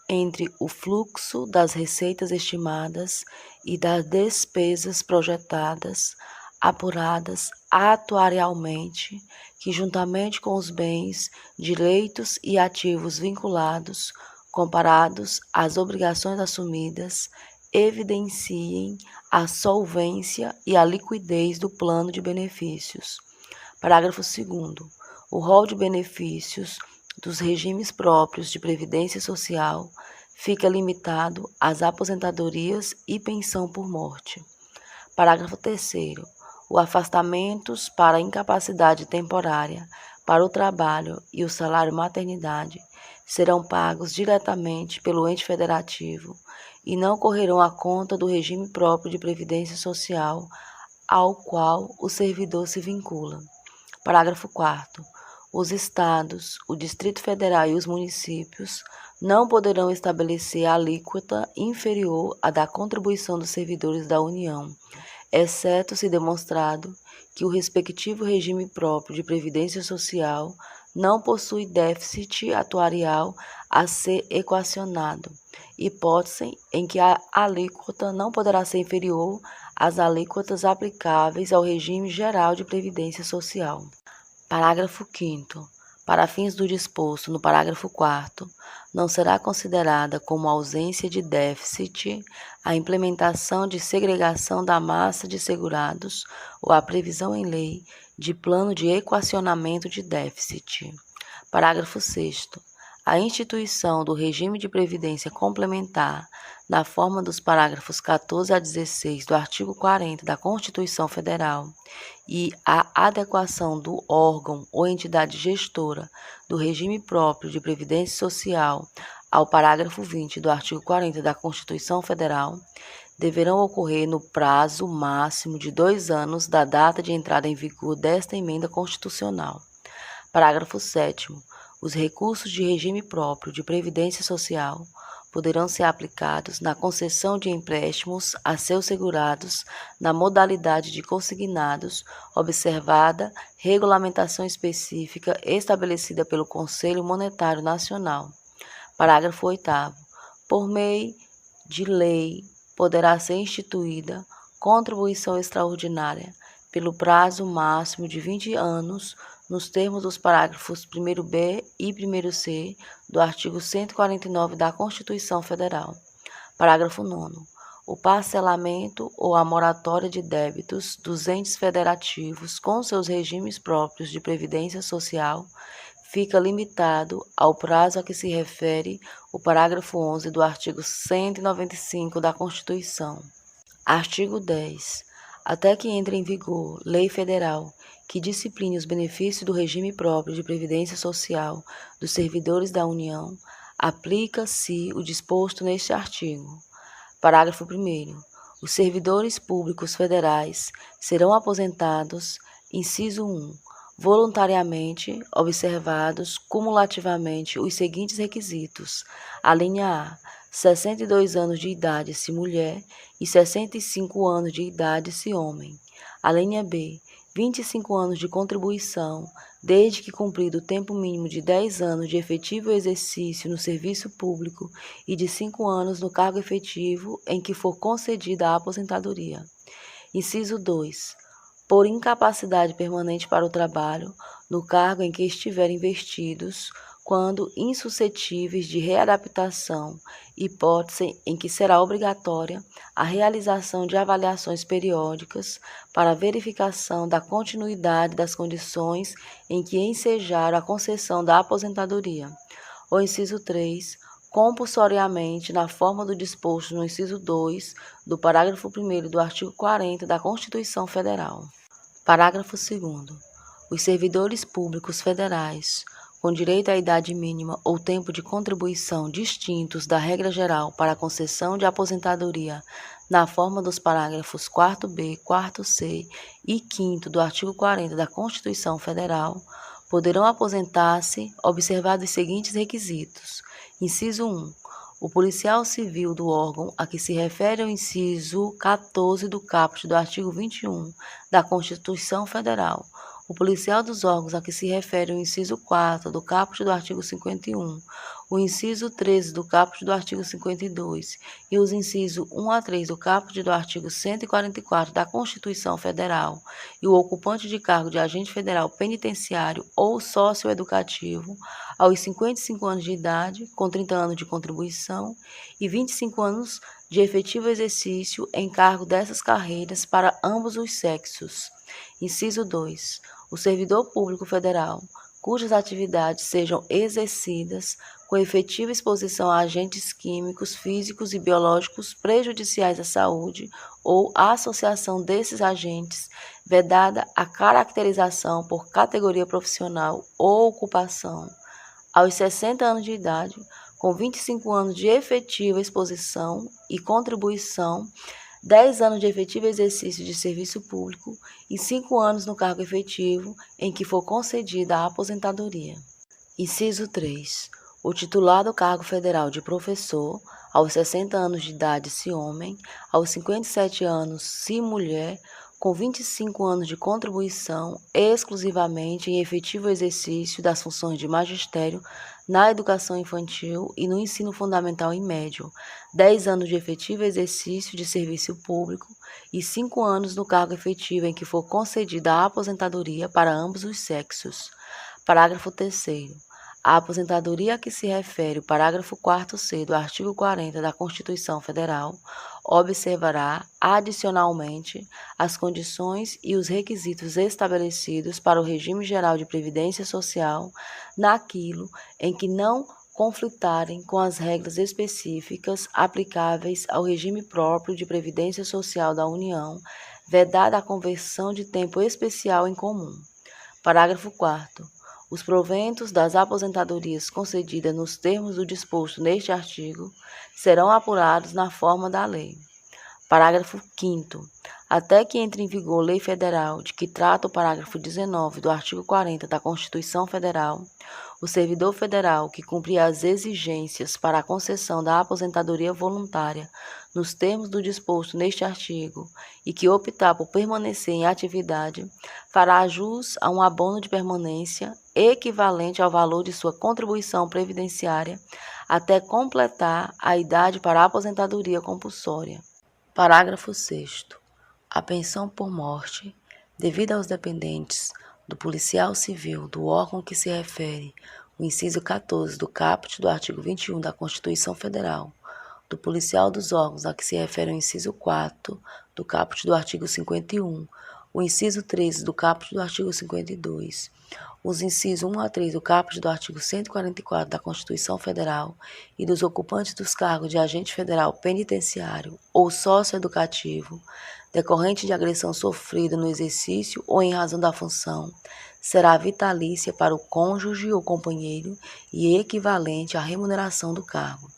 entre o fluxo das receitas estimadas e das despesas projetadas, apuradas atuarialmente, que juntamente com os bens, direitos e ativos vinculados, comparados às obrigações assumidas, evidenciem a solvência e a liquidez do plano de benefícios. Parágrafo 2º. O rol de benefícios dos regimes próprios de previdência social fica limitado às aposentadorias e pensão por morte. Parágrafo 3º. O afastamentos para incapacidade temporária para o trabalho e o salário maternidade serão pagos diretamente pelo ente federativo e não correrão à conta do regime próprio de previdência social ao qual o servidor se vincula. Parágrafo 4º. Os estados, o Distrito Federal e os municípios não poderão estabelecer a alíquota inferior à da contribuição dos servidores da União, exceto se demonstrado que o respectivo regime próprio de previdência social não possui déficit atuarial a ser equacionado, hipótese em que a alíquota não poderá ser inferior às alíquotas aplicáveis ao regime geral de previdência social. Parágrafo 5º. Para fins do disposto no parágrafo 4º, não será considerada como ausência de déficit a implementação de segregação da massa de segurados ou a previsão em lei de plano de equacionamento de déficit. Parágrafo 6º. A instituição do regime de previdência complementar, na forma dos parágrafos 14 a 16 do artigo 40 da Constituição Federal, e a adequação do órgão ou entidade gestora do regime próprio de previdência social ao parágrafo 20 do artigo 40 da Constituição Federal, deverão ocorrer no prazo máximo de 2 anos da data de entrada em vigor desta emenda constitucional. Parágrafo 7º. Os recursos de regime próprio de previdência social poderão ser aplicados na concessão de empréstimos a seus segurados na modalidade de consignados, observada regulamentação específica estabelecida pelo Conselho Monetário Nacional. Parágrafo 8º. Por meio de lei, poderá ser instituída contribuição extraordinária pelo prazo máximo de 20 anos, nos termos dos parágrafos 1º-B e 1º-C do artigo 149 da Constituição Federal. Parágrafo 9º. O parcelamento ou a moratória de débitos dos entes federativos com seus regimes próprios de previdência social fica limitado ao prazo a que se refere o parágrafo 11 do artigo 195 da Constituição. Artigo 10. Até que entre em vigor lei federal que discipline os benefícios do regime próprio de previdência social dos servidores da União, aplica-se o disposto neste artigo. Parágrafo 1º. Os servidores públicos federais serão aposentados, inciso 1, voluntariamente observados cumulativamente os seguintes requisitos. A linha A, 62 anos de idade se mulher e 65 anos de idade se homem. A linha B, 25 anos de contribuição, desde que cumprido o tempo mínimo de 10 anos de efetivo exercício no serviço público e de 5 anos no cargo efetivo em que for concedida a aposentadoria. Inciso 2. Por incapacidade permanente para o trabalho, no cargo em que estiverem investidos, quando insuscetíveis de readaptação, hipótese em que será obrigatória a realização de avaliações periódicas para verificação da continuidade das condições em que ensejaram a concessão da aposentadoria. O inciso 3. Compulsoriamente, na forma do disposto no inciso 2 do parágrafo 1º do artigo 40 da Constituição Federal. Parágrafo 2º. Os servidores públicos federais, com direito à idade mínima ou tempo de contribuição distintos da regra geral para a concessão de aposentadoria na forma dos parágrafos 4b, 4c e 5º do artigo 40 da Constituição Federal, poderão aposentar-se observados os seguintes requisitos. Inciso 1. O policial civil do órgão a que se refere o inciso 14 do caput do artigo 21 da Constituição Federal, o policial dos órgãos a que se refere o inciso 4 do caput do artigo 51, o inciso 13 do caput do artigo 52 e os incisos 1 a 3 do caput do artigo 144 da Constituição Federal e o ocupante de cargo de agente federal penitenciário ou socioeducativo aos 55 anos de idade, com 30 anos de contribuição e 25 anos de efetivo exercício em cargo dessas carreiras para ambos os sexos. Inciso 2. O servidor público federal, cujas atividades sejam exercidas com efetiva exposição a agentes químicos, físicos e biológicos prejudiciais à saúde ou à associação desses agentes, vedada a caracterização por categoria profissional ou ocupação, aos 60 anos de idade, com 25 anos de efetiva exposição e contribuição, 10 anos de efetivo exercício de serviço público e 5 anos no cargo efetivo em que for concedida a aposentadoria. Inciso 3. O titular do cargo federal de professor, aos 60 anos de idade se homem, aos 57 anos se mulher, com 25 anos de contribuição exclusivamente em efetivo exercício das funções de magistério na educação infantil e no ensino fundamental e médio, 10 anos de efetivo exercício de serviço público e 5 anos no cargo efetivo em que for concedida a aposentadoria para ambos os sexos. Parágrafo 3º. A aposentadoria a que se refere o parágrafo 4º do artigo 40 da Constituição Federal observará, adicionalmente, as condições e os requisitos estabelecidos para o regime geral de previdência social naquilo em que não conflitarem com as regras específicas aplicáveis ao regime próprio de previdência social da União, vedada a conversão de tempo especial em comum. Parágrafo 4º. Os proventos das aposentadorias concedidas nos termos do disposto neste artigo serão apurados na forma da lei. Parágrafo 5º. Até que entre em vigor lei federal de que trata o parágrafo 19 do artigo 40 da Constituição Federal, o servidor federal que cumprir as exigências para a concessão da aposentadoria voluntária nos termos do disposto neste artigo e que optar por permanecer em atividade, fará jus a um abono de permanência equivalente ao valor de sua contribuição previdenciária até completar a idade para a aposentadoria compulsória. Parágrafo 6º. A pensão por morte, devida aos dependentes do policial civil do órgão que se refere o inciso 14 do caput do artigo 21 da Constituição Federal, do policial dos órgãos a que se refere o inciso 4 do caput do artigo 51, o inciso 13 do caput do artigo 52, os incisos 1 a 3 do caput do artigo 144 da Constituição Federal e dos ocupantes dos cargos de agente federal penitenciário ou socioeducativo, decorrente de agressão sofrida no exercício ou em razão da função, será vitalícia para o cônjuge ou companheiro e equivalente à remuneração do cargo.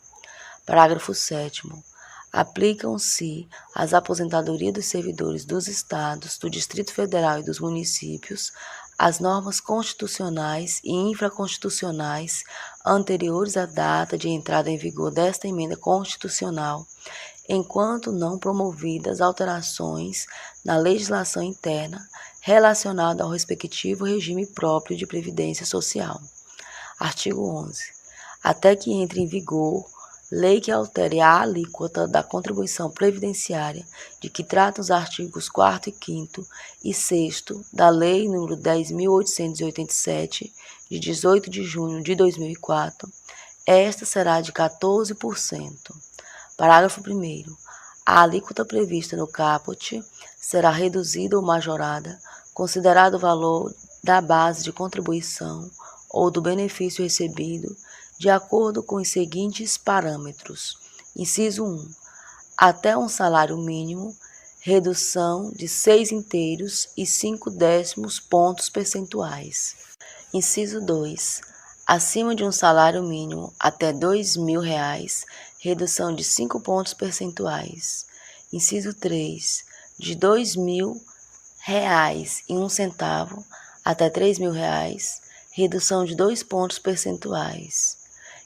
Parágrafo 7º. Aplicam-se às aposentadorias dos servidores dos Estados, do Distrito Federal e dos municípios as normas constitucionais e infraconstitucionais anteriores à data de entrada em vigor desta emenda constitucional, enquanto não promovidas alterações na legislação interna relacionada ao respectivo regime próprio de previdência social. Artigo 11. Até que entre em vigor lei que altere a alíquota da contribuição previdenciária de que tratam os artigos 4º e 5º e 6º da Lei nº 10.887, de 18 de junho de 2004, esta será de 14%. Parágrafo 1º. A alíquota prevista no caput será reduzida ou majorada, considerado o valor da base de contribuição ou do benefício recebido, de acordo com os seguintes parâmetros. Inciso 1. Até um salário mínimo, redução de 6,5 pontos percentuais. Inciso 2. Acima de um salário mínimo até R$ 2.000, redução de 5 pontos percentuais. Inciso 3. De R$ 2.000,01 até R$ 3.000, redução de 2 pontos percentuais.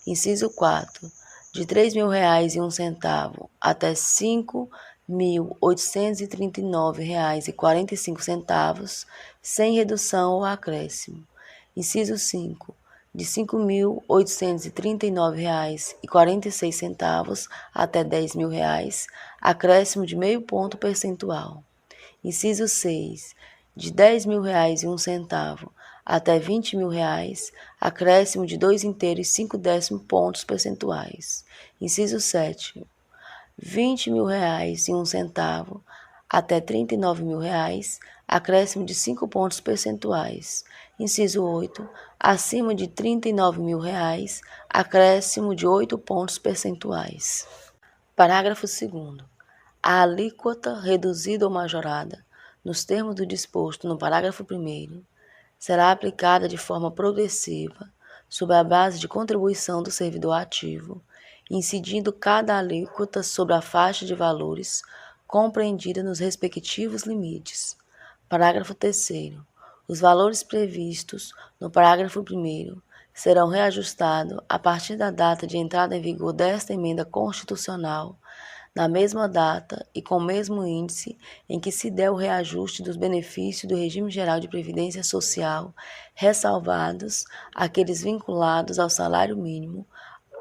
Inciso 4. De R$ 3.000,01 até R$ 5.839,45, sem redução ou acréscimo. Inciso 5. De R$ 5.839,46 até R$ 10.000, acréscimo de meio ponto percentual. Inciso 6. De R$ 10.000,01 até R$ 20.000, acréscimo de 2,5 pontos percentuais. Inciso 7. R$ 20.001 até R$ 39.000, acréscimo de 5 pontos percentuais. Inciso 8. Acima de R$ 39.000, acréscimo de 8 pontos percentuais. Parágrafo 2º. A alíquota reduzida ou majorada, nos termos do disposto no parágrafo 1º, será aplicada de forma progressiva sobre a base de contribuição do servidor ativo, incidindo cada alíquota sobre a faixa de valores compreendida nos respectivos limites. Parágrafo 3º. Os valores previstos no parágrafo 1º serão reajustados a partir da data de entrada em vigor desta emenda constitucional, na mesma data e com o mesmo índice em que se der o reajuste dos benefícios do regime geral de previdência social, ressalvados aqueles vinculados ao salário mínimo,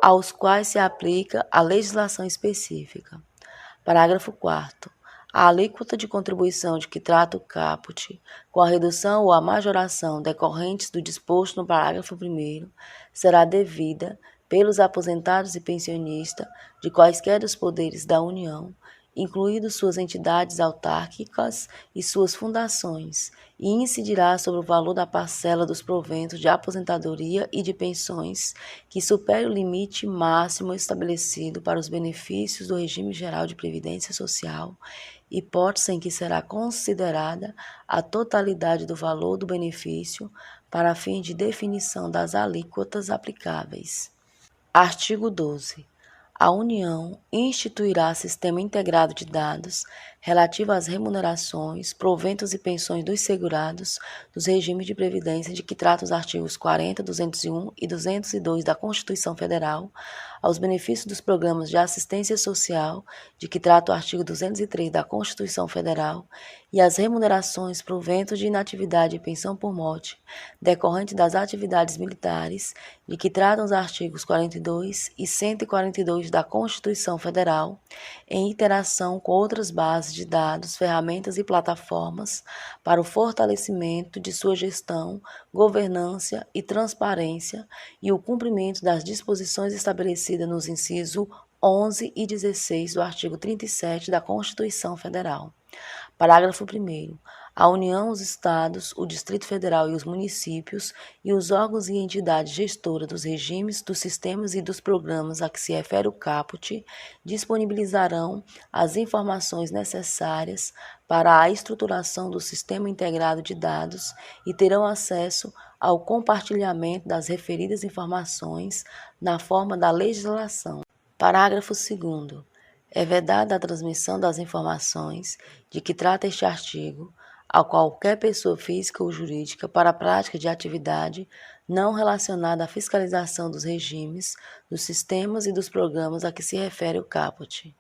aos quais se aplica a legislação específica. Parágrafo 4º. A alíquota de contribuição de que trata o caput, com a redução ou a majoração decorrentes do disposto no parágrafo 1º, será devida pelos aposentados e pensionistas de quaisquer dos poderes da União, incluídos suas entidades autárquicas e suas fundações, e incidirá sobre o valor da parcela dos proventos de aposentadoria e de pensões que supere o limite máximo estabelecido para os benefícios do regime geral de previdência social, hipótese em que será considerada a totalidade do valor do benefício para fim de definição das alíquotas aplicáveis. Artigo 12. A União instituirá sistema integrado de dados relativo às remunerações, proventos e pensões dos segurados dos regimes de previdência de que tratam os artigos 40, 201 e 202 da Constituição Federal, aos benefícios dos programas de assistência social de que trata o artigo 203 da Constituição Federal e as remunerações, proventos de inatividade e pensão por morte decorrente das atividades militares de que tratam os artigos 42 e 142 da Constituição Federal, em interação com outras bases de dados, ferramentas e plataformas para o fortalecimento de sua gestão, governança e transparência e o cumprimento das disposições estabelecidas nos incisos 11 e 16 do artigo 37 da Constituição Federal. Parágrafo 1º. A União, os Estados, o Distrito Federal e os municípios e os órgãos e entidades gestoras dos regimes, dos sistemas e dos programas a que se refere o caput disponibilizarão as informações necessárias para a estruturação do sistema integrado de dados e terão acesso ao compartilhamento das referidas informações na forma da legislação. Parágrafo 2º. É vedada a transmissão das informações de que trata este artigo a qualquer pessoa física ou jurídica para a prática de atividade não relacionada à fiscalização dos regimes, dos sistemas e dos programas a que se refere o caput.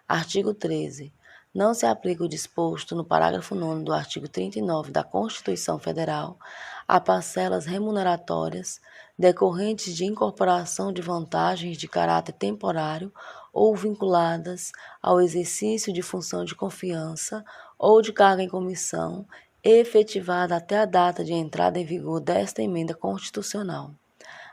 Artigo 13. Não se aplica o disposto no parágrafo 9º do artigo 39 da Constituição Federal a parcelas remuneratórias decorrentes de incorporação de vantagens de caráter temporário ou vinculadas ao exercício de função de confiança ou de carga em comissão efetivada até a data de entrada em vigor desta emenda constitucional.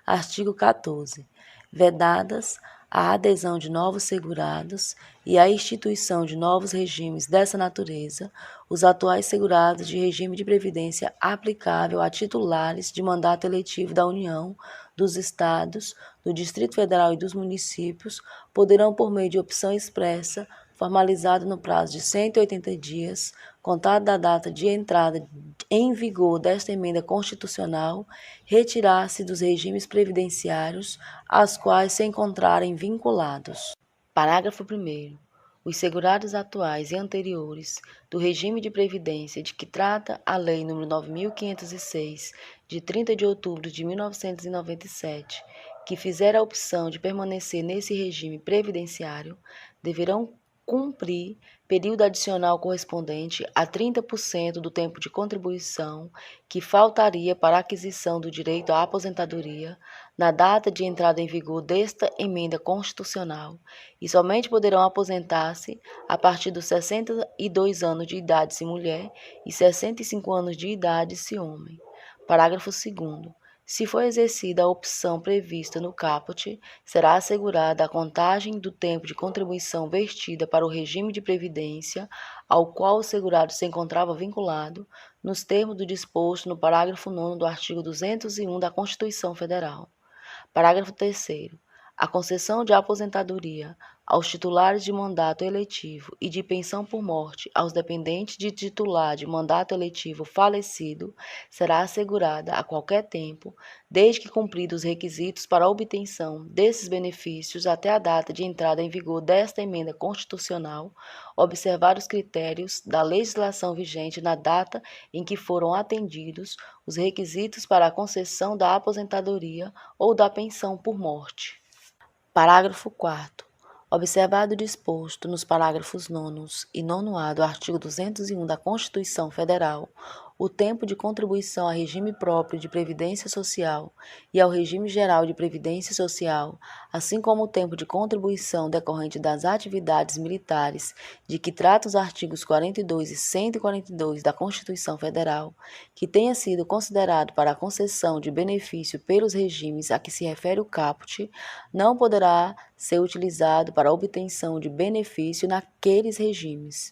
Artigo 14. Vedadas a adesão de novos segurados e a instituição de novos regimes dessa natureza, os atuais segurados de regime de previdência aplicável a titulares de mandato eletivo da União, dos Estados, do Distrito Federal e dos municípios poderão, por meio de opção expressa, formalizada no prazo de 180 dias, contado da data de entrada em vigor desta emenda constitucional, retirar-se dos regimes previdenciários aos quais se encontrarem vinculados. Parágrafo 1º. Os segurados atuais e anteriores do regime de previdência de que trata a Lei nº 9.506, de 30 de outubro de 1997, que fizer a opção de permanecer nesse regime previdenciário, deverão cumprir período adicional correspondente a 30% do tempo de contribuição que faltaria para a aquisição do direito à aposentadoria na data de entrada em vigor desta emenda constitucional e somente poderão aposentar-se a partir dos 62 anos de idade se mulher e 65 anos de idade se homem. Parágrafo 2º. Se for exercida a opção prevista no caput, será assegurada a contagem do tempo de contribuição vertida para o regime de previdência ao qual o segurado se encontrava vinculado, nos termos do disposto no parágrafo 9º do artigo 201 da Constituição Federal. Parágrafo 3º. A concessão de aposentadoria aos titulares de mandato eletivo e de pensão por morte aos dependentes de titular de mandato eletivo falecido será assegurada a qualquer tempo, desde que cumpridos os requisitos para a obtenção desses benefícios até a data de entrada em vigor desta emenda constitucional, observar os critérios da legislação vigente na data em que foram atendidos os requisitos para a concessão da aposentadoria ou da pensão por morte. Parágrafo 4º. Observado o disposto nos parágrafos 9º e 9º-A do artigo 201 da Constituição Federal, o tempo de contribuição a regime próprio de previdência social e ao regime geral de previdência social, assim como o tempo de contribuição decorrente das atividades militares de que tratam os artigos 42 e 142 da Constituição Federal, que tenha sido considerado para a concessão de benefício pelos regimes a que se refere o caput, não poderá ser utilizado para a obtenção de benefício naqueles regimes.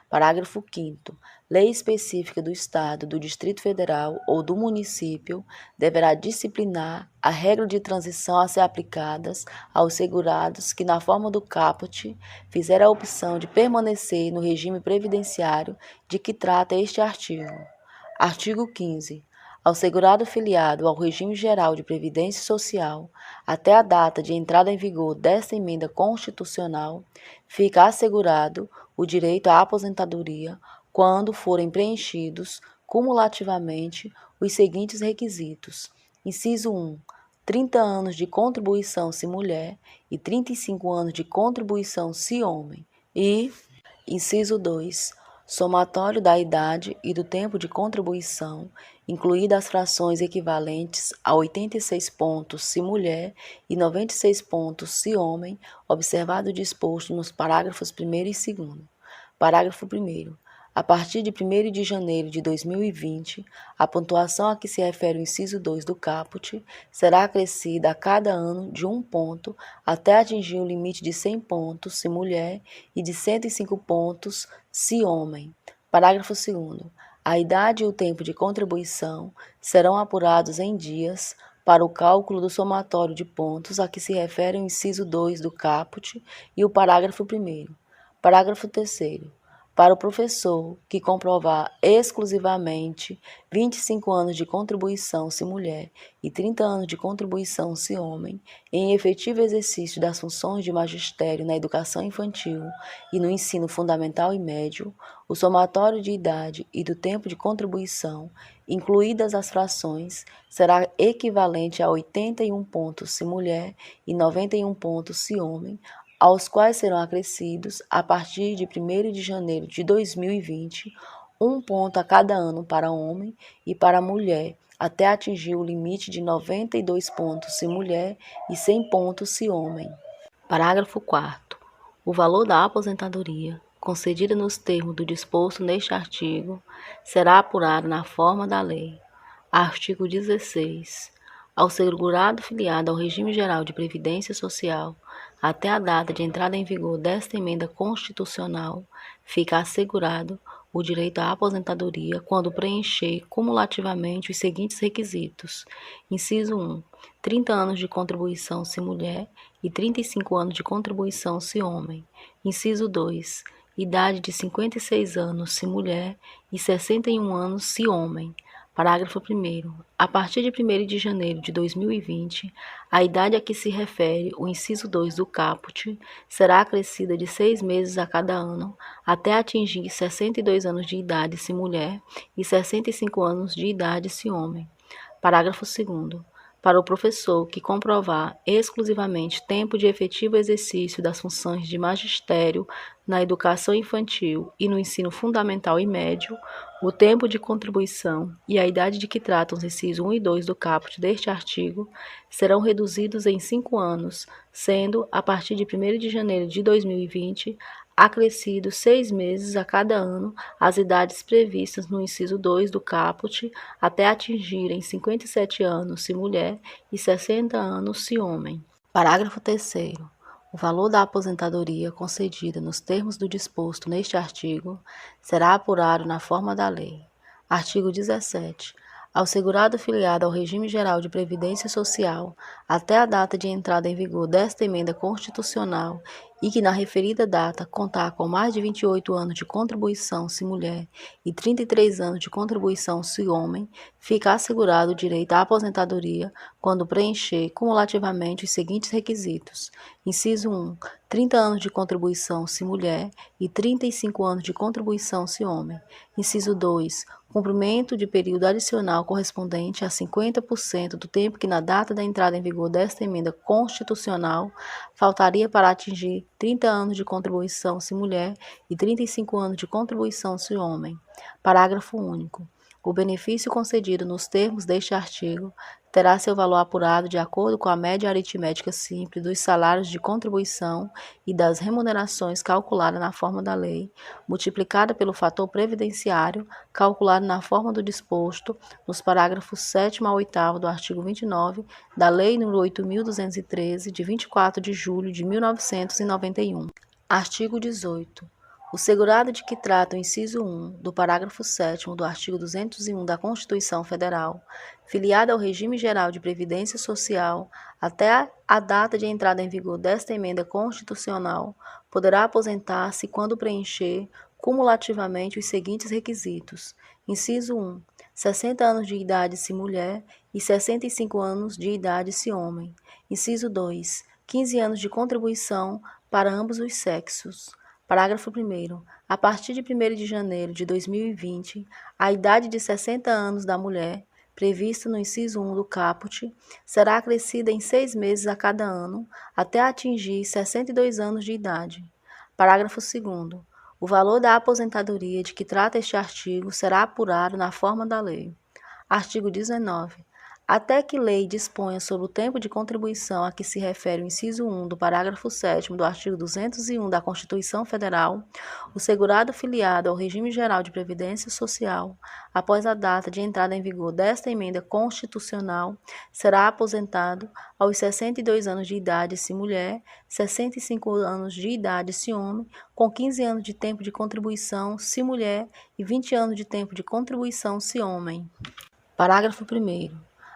Parágrafo 5º. Lei específica do Estado, do Distrito Federal ou do município deverá disciplinar a regra de transição a ser aplicadas aos segurados que, na forma do caput, fizeram a opção de permanecer no regime previdenciário de que trata este artigo. Artigo 15. Ao segurado filiado ao regime geral de previdência social, até a data de entrada em vigor desta emenda constitucional, fica assegurado o direito à aposentadoria quando forem preenchidos cumulativamente os seguintes requisitos. Inciso 1. 30 anos de contribuição se mulher e 35 anos de contribuição se homem. E, inciso 2. Somatório da idade e do tempo de contribuição, incluídas as frações equivalentes a 86 pontos se mulher e 96 pontos se homem, observado o disposto nos parágrafos 1º e 2º. Parágrafo 1º. A partir de 1º de janeiro de 2020, a pontuação a que se refere o inciso 2 do caput será acrescida a cada ano de 1 ponto até atingir o limite de 100 pontos se mulher e de 105 pontos se homem. Parágrafo 2º. A idade e o tempo de contribuição serão apurados em dias para o cálculo do somatório de pontos a que se refere o inciso 2 do caput e o parágrafo 1º. Parágrafo 3º. Para o professor que comprovar exclusivamente 25 anos de contribuição se mulher e 30 anos de contribuição se homem, em efetivo exercício das funções de magistério na educação infantil e no ensino fundamental e médio, o somatório de idade e do tempo de contribuição, incluídas as frações, será equivalente a 81 pontos se mulher e 91 pontos se homem, aos quais serão acrescidos, a partir de 1º de janeiro de 2020, um ponto a cada ano para homem e para mulher, até atingir o limite de 92 pontos se mulher e 100 pontos se homem. Parágrafo 4º. O valor da aposentadoria, concedida nos termos do disposto neste artigo, será apurado na forma da lei. Artigo 16. Ao segurado filiado ao regime geral de previdência social, até a data de entrada em vigor desta emenda constitucional, fica assegurado o direito à aposentadoria quando preencher cumulativamente os seguintes requisitos. Inciso 1. 30 anos de contribuição se mulher e 35 anos de contribuição se homem. Inciso 2. Idade de 56 anos se mulher e 61 anos se homem. Parágrafo 1º. A partir de 1º de janeiro de 2020, a idade a que se refere o inciso 2 do caput será acrescida de 6 meses a cada ano, até atingir 62 anos de idade se mulher e 65 anos de idade se homem. Parágrafo 2º. Para o professor que comprovar exclusivamente tempo de efetivo exercício das funções de magistério na educação infantil e no ensino fundamental e médio, o tempo de contribuição e a idade de que tratam os incisos 1 e 2 do caput deste artigo serão reduzidos em 5 anos, sendo, a partir de 1º de janeiro de 2020, acrescidos 6 meses a cada ano as idades previstas no inciso 2 do caput, até atingirem 57 anos se mulher e 60 anos se homem. Parágrafo 3º. O valor da aposentadoria concedida nos termos do disposto neste artigo será apurado na forma da lei. Artigo 17. Ao segurado filiado ao regime geral de previdência social até a data de entrada em vigor desta emenda constitucional e que na referida data contar com mais de 28 anos de contribuição se mulher e 33 anos de contribuição se homem, fica assegurado o direito à aposentadoria quando preencher cumulativamente os seguintes requisitos. Inciso 1. 30 anos de contribuição se mulher e 35 anos de contribuição se homem. Inciso 2. Cumprimento de período adicional correspondente a 50% do tempo que na data da entrada em vigor desta emenda constitucional faltaria para atingir 30 anos de contribuição se mulher e 35 anos de contribuição se homem. Parágrafo único. O benefício concedido nos termos deste artigo terá seu valor apurado de acordo com a média aritmética simples dos salários de contribuição e das remunerações calculada na forma da lei, multiplicada pelo fator previdenciário, calculado na forma do disposto nos parágrafos 7º a 8º do artigo 29 da Lei nº 8.213, de 24 de julho de 1991. Artigo 18. O segurado de que trata o inciso 1 do parágrafo 7º do artigo 201 da Constituição Federal, filiado ao regime geral de previdência social até a data de entrada em vigor desta emenda constitucional, poderá aposentar-se quando preencher cumulativamente os seguintes requisitos. Inciso 1. 60 anos de idade se mulher e 65 anos de idade se homem. Inciso 2. 15 anos de contribuição para ambos os sexos. Parágrafo 1º. A partir de 1º de janeiro de 2020, a idade de 60 anos da mulher, prevista no inciso 1 do caput, será acrescida em 6 meses a cada ano, até atingir 62 anos de idade. Parágrafo 2º. O valor da aposentadoria de que trata este artigo será apurado na forma da lei. Artigo 19. Até que lei disponha sobre o tempo de contribuição a que se refere o inciso 1 do parágrafo 7º do artigo 201 da Constituição Federal, o segurado filiado ao regime geral de previdência social, após a data de entrada em vigor desta emenda constitucional, será aposentado aos 62 anos de idade se mulher, 65 anos de idade se homem, com 15 anos de tempo de contribuição se mulher e 20 anos de tempo de contribuição se homem. Parágrafo 1º.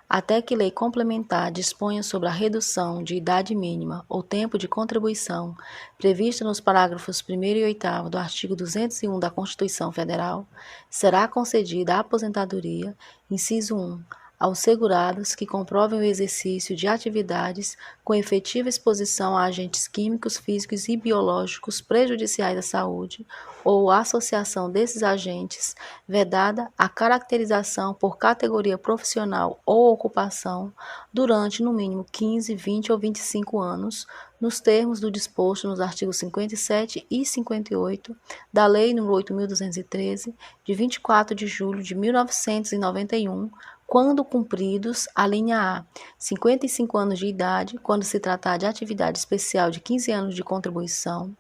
até que lei complementar disponha sobre a redução de idade mínima ou tempo de contribuição prevista nos parágrafos 1º e 8º do artigo 201 da Constituição Federal, será concedida a aposentadoria, inciso 1, aos segurados que comprovem o exercício de atividades com efetiva exposição a agentes químicos, físicos e biológicos prejudiciais à saúde ou associação desses agentes, vedada a caracterização por categoria profissional ou ocupação durante no mínimo 15, 20 ou 25 anos, nos termos do disposto nos artigos 57 e 58 da Lei nº 8.213, de 24 de julho de 1991, quando cumpridos, a linha A, 55 anos de idade, quando se tratar de atividade especial de 15 anos de contribuição,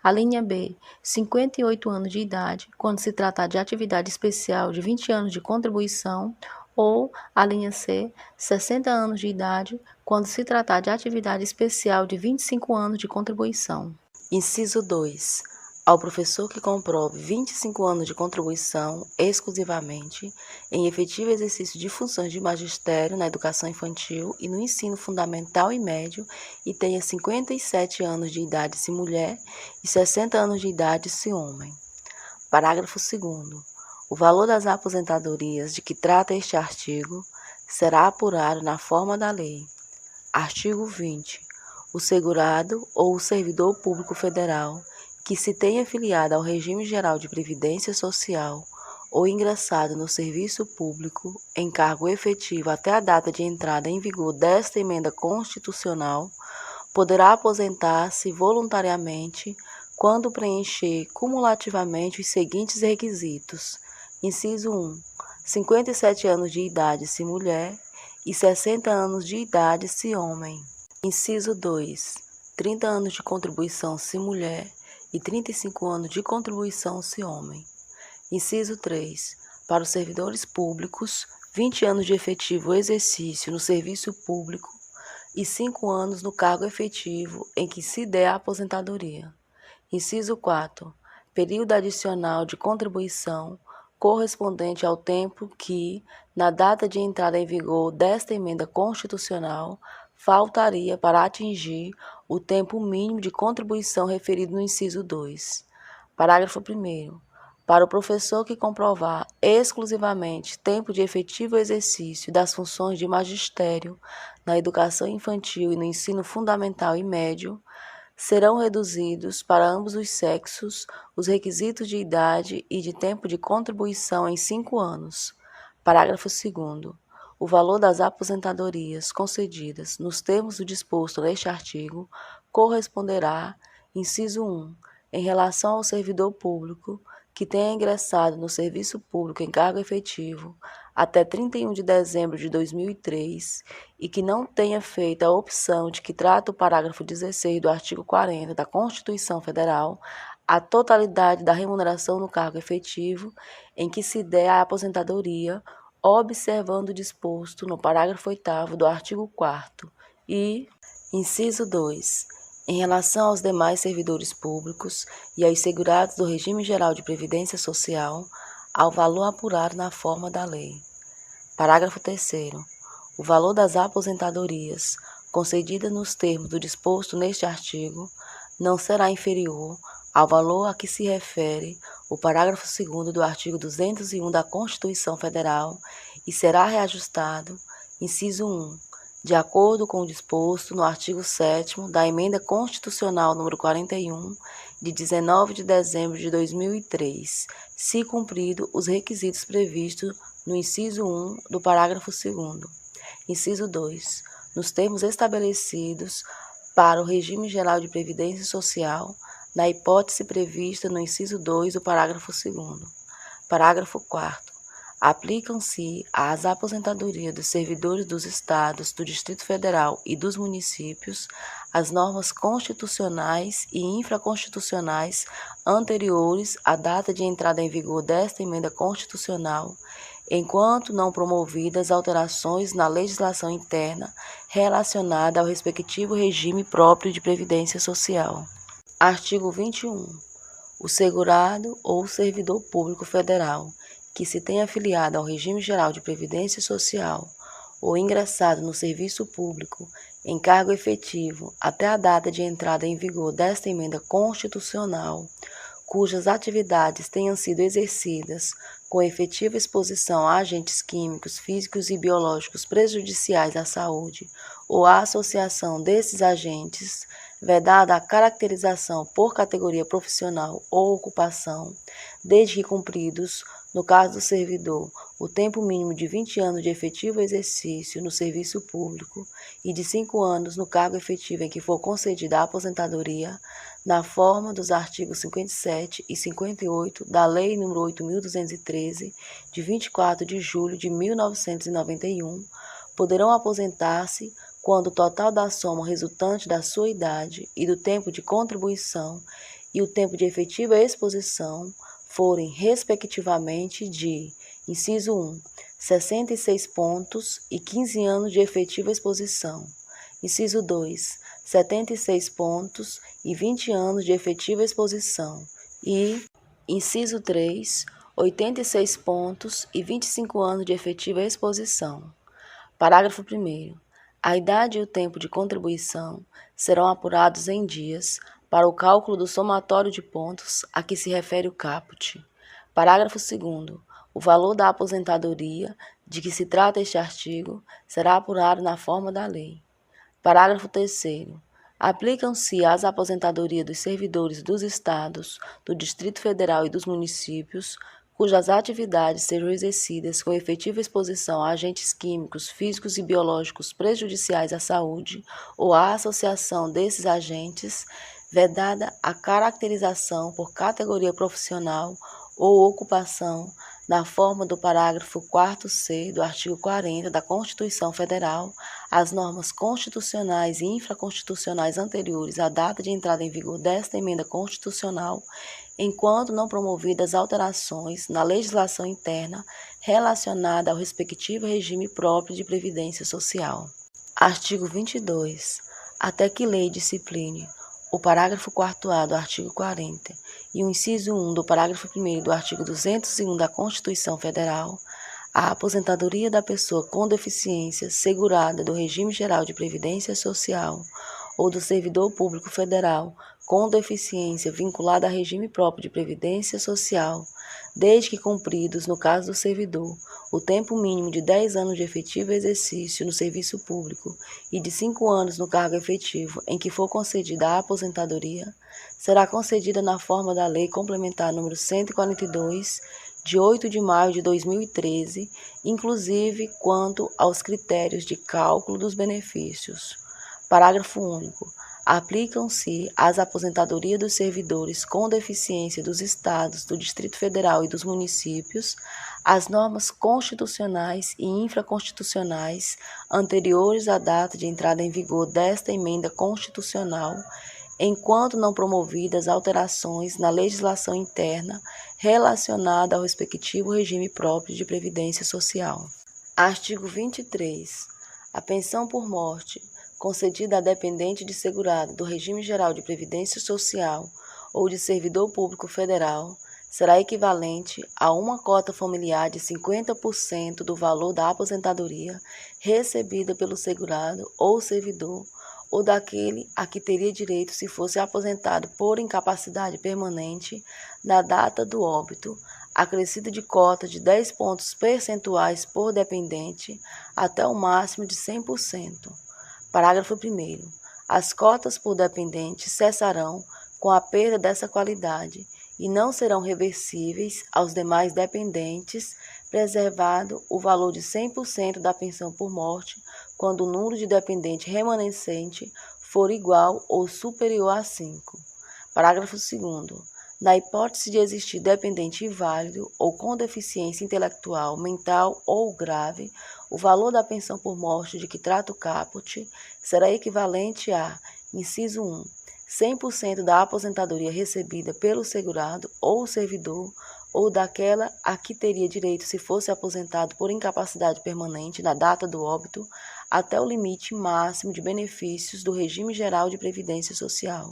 a linha B, 58 anos de idade, quando se tratar de atividade especial de 20 anos de contribuição, ou a linha C, 60 anos de idade, quando se tratar de atividade especial de 25 anos de contribuição. Inciso 2. Ao professor que comprove 25 anos de contribuição exclusivamente em efetivo exercício de funções de magistério na educação infantil e no ensino fundamental e médio e tenha 57 anos de idade se mulher e 60 anos de idade se homem. Parágrafo 2º. O valor das aposentadorias de que trata este artigo será apurado na forma da lei. Artigo 20. O segurado ou o servidor público federal que se tenha filiado ao regime geral de previdência social ou ingressado no serviço público em cargo efetivo até a data de entrada em vigor desta emenda constitucional, poderá aposentar-se voluntariamente quando preencher cumulativamente os seguintes requisitos. Inciso 1. 57 anos de idade se mulher e 60 anos de idade se homem. Inciso 2. 30 anos de contribuição se mulher e 35 anos de contribuição se homem. Inciso 3. Para os servidores públicos, 20 anos de efetivo exercício no serviço público e 5 anos no cargo efetivo em que se der a aposentadoria. Inciso 4. Período adicional de contribuição correspondente ao tempo que, na data de entrada em vigor desta emenda constitucional, faltaria para atingir o tempo mínimo de contribuição referido no inciso 2. Parágrafo 1º. Para o professor que comprovar exclusivamente tempo de efetivo exercício das funções de magistério na educação infantil e no ensino fundamental e médio, serão reduzidos para ambos os sexos os requisitos de idade e de tempo de contribuição em 5 anos. Parágrafo 2º. O valor das aposentadorias concedidas nos termos do disposto neste artigo corresponderá, inciso 1, em relação ao servidor público que tenha ingressado no serviço público em cargo efetivo até 31 de dezembro de 2003 e que não tenha feito a opção de que trata o parágrafo 16 do artigo 40 da Constituição Federal, a totalidade da remuneração no cargo efetivo em que se der a aposentadoria, observando o disposto no parágrafo 8º do artigo 4º e, inciso 2, em relação aos demais servidores públicos e aos segurados do regime geral de previdência social, ao valor apurado na forma da lei. Parágrafo 3º. O valor das aposentadorias concedidas nos termos do disposto neste artigo não será inferior ao valor a que se refere o parágrafo 2º do artigo 201 da Constituição Federal e será reajustado, inciso 1, de acordo com o disposto no artigo 7º da Emenda Constitucional nº 41, de 19 de dezembro de 2003, se cumprido os requisitos previstos no inciso 1 do parágrafo 2º. Inciso 2. Nos termos estabelecidos para o regime geral de previdência social, na hipótese prevista no inciso 2 do parágrafo 2º. Parágrafo 4º. Aplicam-se às aposentadorias dos servidores dos Estados, do Distrito Federal e dos municípios as normas constitucionais e infraconstitucionais anteriores à data de entrada em vigor desta emenda constitucional, enquanto não promovidas alterações na legislação interna relacionada ao respectivo regime próprio de previdência social. Artigo 21. O segurado ou servidor público federal que se tenha afiliado ao regime geral de previdência social ou ingressado no serviço público em cargo efetivo até a data de entrada em vigor desta emenda constitucional, cujas atividades tenham sido exercidas com efetiva exposição a agentes químicos, físicos e biológicos prejudiciais à saúde ou à associação desses agentes, vedada a caracterização por categoria profissional ou ocupação, desde que cumpridos, no caso do servidor, o tempo mínimo de 20 anos de efetivo exercício no serviço público e de 5 anos no cargo efetivo em que for concedida a aposentadoria, na forma dos artigos 57 e 58 da Lei nº 8.213, de 24 de julho de 1991, poderão aposentar-se quando o total da soma resultante da sua idade e do tempo de contribuição e o tempo de efetiva exposição forem, respectivamente, de, inciso 1, 66 pontos e 15 anos de efetiva exposição. Inciso 2, 76 pontos e 20 anos de efetiva exposição. E, inciso 3, 86 pontos e 25 anos de efetiva exposição. Parágrafo 1º. A idade e o tempo de contribuição serão apurados em dias para o cálculo do somatório de pontos a que se refere o caput. Parágrafo 2º. O valor da aposentadoria de que se trata este artigo será apurado na forma da lei. Parágrafo 3º. Aplicam-se às aposentadorias dos servidores dos Estados, do Distrito Federal e dos municípios, cujas atividades sejam exercidas com efetiva exposição a agentes químicos, físicos e biológicos prejudiciais à saúde ou à associação desses agentes, vedada a caracterização por categoria profissional ou ocupação, na forma do parágrafo 4º do artigo 40 da Constituição Federal, as normas constitucionais e infraconstitucionais anteriores à data de entrada em vigor desta emenda constitucional, enquanto não promovidas alterações na legislação interna relacionada ao respectivo regime próprio de previdência social. Artigo 22. Até que lei discipline o parágrafo 4º do artigo 40 e o inciso 1 do parágrafo 1º do artigo 201 da Constituição Federal, a aposentadoria da pessoa com deficiência segurada do regime geral de previdência social ou do servidor público federal com deficiência vinculada a regime próprio de previdência social, desde que cumpridos, no caso do servidor, o tempo mínimo de 10 anos de efetivo exercício no serviço público e de 5 anos no cargo efetivo em que for concedida a aposentadoria, será concedida na forma da Lei Complementar nº 142, de 8 de maio de 2013, inclusive quanto aos critérios de cálculo dos benefícios. Parágrafo único. Aplicam-se às aposentadorias dos servidores com deficiência dos Estados, do Distrito Federal e dos municípios as normas constitucionais e infraconstitucionais anteriores à data de entrada em vigor desta emenda constitucional, enquanto não promovidas alterações na legislação interna relacionada ao respectivo regime próprio de previdência social. Artigo 23. A pensão por morte concedida a dependente de segurado do regime geral de previdência social ou de servidor público federal será equivalente a uma cota familiar de 50% do valor da aposentadoria recebida pelo segurado ou servidor ou daquele a que teria direito se fosse aposentado por incapacidade permanente na data do óbito, acrescido de cota de 10 pontos percentuais por dependente até o máximo de 100%. Parágrafo 1º. As cotas por dependente cessarão com a perda dessa qualidade e não serão reversíveis aos demais dependentes, preservado o valor de 100% da pensão por morte quando o número de dependente remanescente for igual ou superior a 5. Parágrafo 2º. Na hipótese de existir dependente inválido ou com deficiência intelectual, mental ou grave, o valor da pensão por morte de que trata o caput será equivalente a, inciso 1, 100% da aposentadoria recebida pelo segurado ou servidor ou daquela a que teria direito se fosse aposentado por incapacidade permanente na data do óbito, até o limite máximo de benefícios do regime geral de previdência social.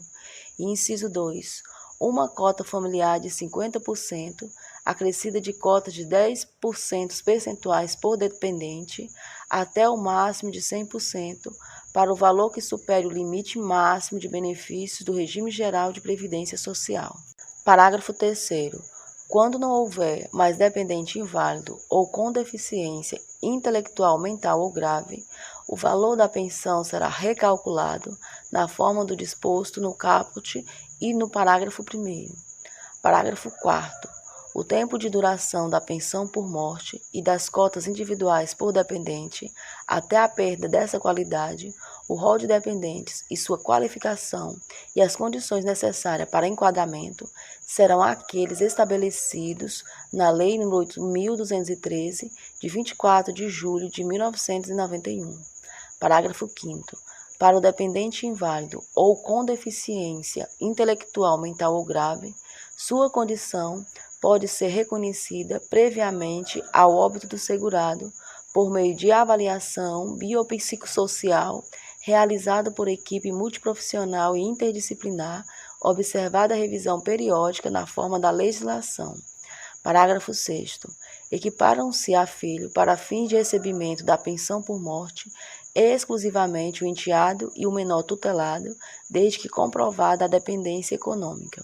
E inciso 2, uma cota familiar de 50%, acrescida de cotas de 10% percentuais por dependente, até o máximo de 100%, para o valor que supere o limite máximo de benefícios do regime geral de previdência social. Parágrafo 3º. Quando não houver mais dependente inválido ou com deficiência intelectual, mental ou grave, o valor da pensão será recalculado na forma do disposto no caput e no parágrafo 1º. Parágrafo 4º. O tempo de duração da pensão por morte e das cotas individuais por dependente, até a perda dessa qualidade, o rol de dependentes e sua qualificação e as condições necessárias para enquadramento serão aqueles estabelecidos na Lei nº 8.213, de 24 de julho de 1991. Parágrafo 5º. Para o dependente inválido ou com deficiência intelectual, mental ou grave, sua condição pode ser reconhecida previamente ao óbito do segurado por meio de avaliação biopsicossocial realizada por equipe multiprofissional e interdisciplinar, observada a revisão periódica na forma da legislação. Parágrafo 6º. Equiparam-se a filho para fins de recebimento da pensão por morte exclusivamente o enteado e o menor tutelado, desde que comprovada a dependência econômica.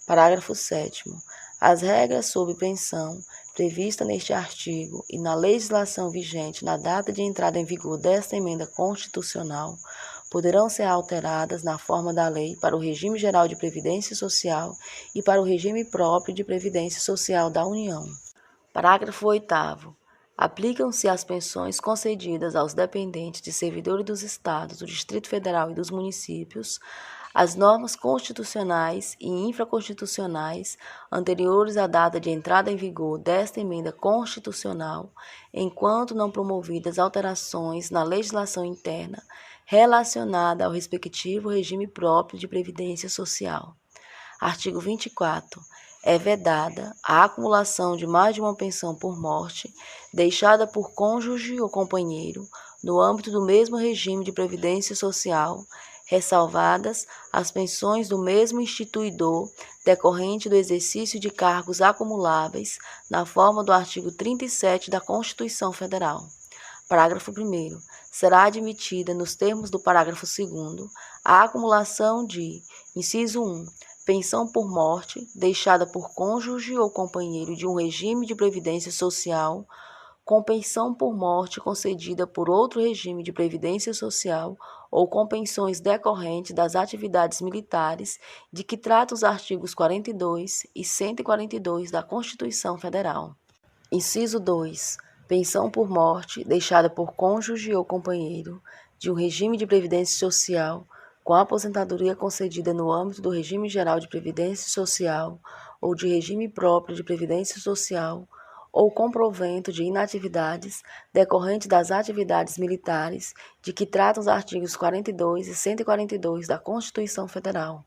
Parágrafo 7º. As regras sobre pensão previstas neste artigo e na legislação vigente na data de entrada em vigor desta emenda constitucional poderão ser alteradas na forma da lei para o regime geral de previdência social e para o regime próprio de previdência social da União. Parágrafo 8º. Aplicam-se às pensões concedidas aos dependentes de servidores dos Estados, do Distrito Federal e dos municípios as normas constitucionais e infraconstitucionais anteriores à data de entrada em vigor desta emenda constitucional, enquanto não promovidas alterações na legislação interna relacionada ao respectivo regime próprio de previdência social. Artigo 24. É vedada a acumulação de mais de uma pensão por morte deixada por cônjuge ou companheiro no âmbito do mesmo regime de previdência social, ressalvadas as pensões do mesmo instituidor decorrente do exercício de cargos acumuláveis na forma do artigo 37 da Constituição Federal. Parágrafo 1º. Será admitida, nos termos do parágrafo 2º, a acumulação de, inciso 1, pensão por morte deixada por cônjuge ou companheiro de um regime de previdência social, com pensão por morte concedida por outro regime de previdência social ou com pensões decorrentes das atividades militares de que tratam os artigos 42 e 142 da Constituição Federal. Inciso 2. Pensão por morte deixada por cônjuge ou companheiro de um regime de previdência social com aposentadoria concedida no âmbito do regime geral de previdência social ou de regime próprio de previdência social ou com provento de inatividades decorrente das atividades militares de que tratam os artigos 42 e 142 da Constituição Federal.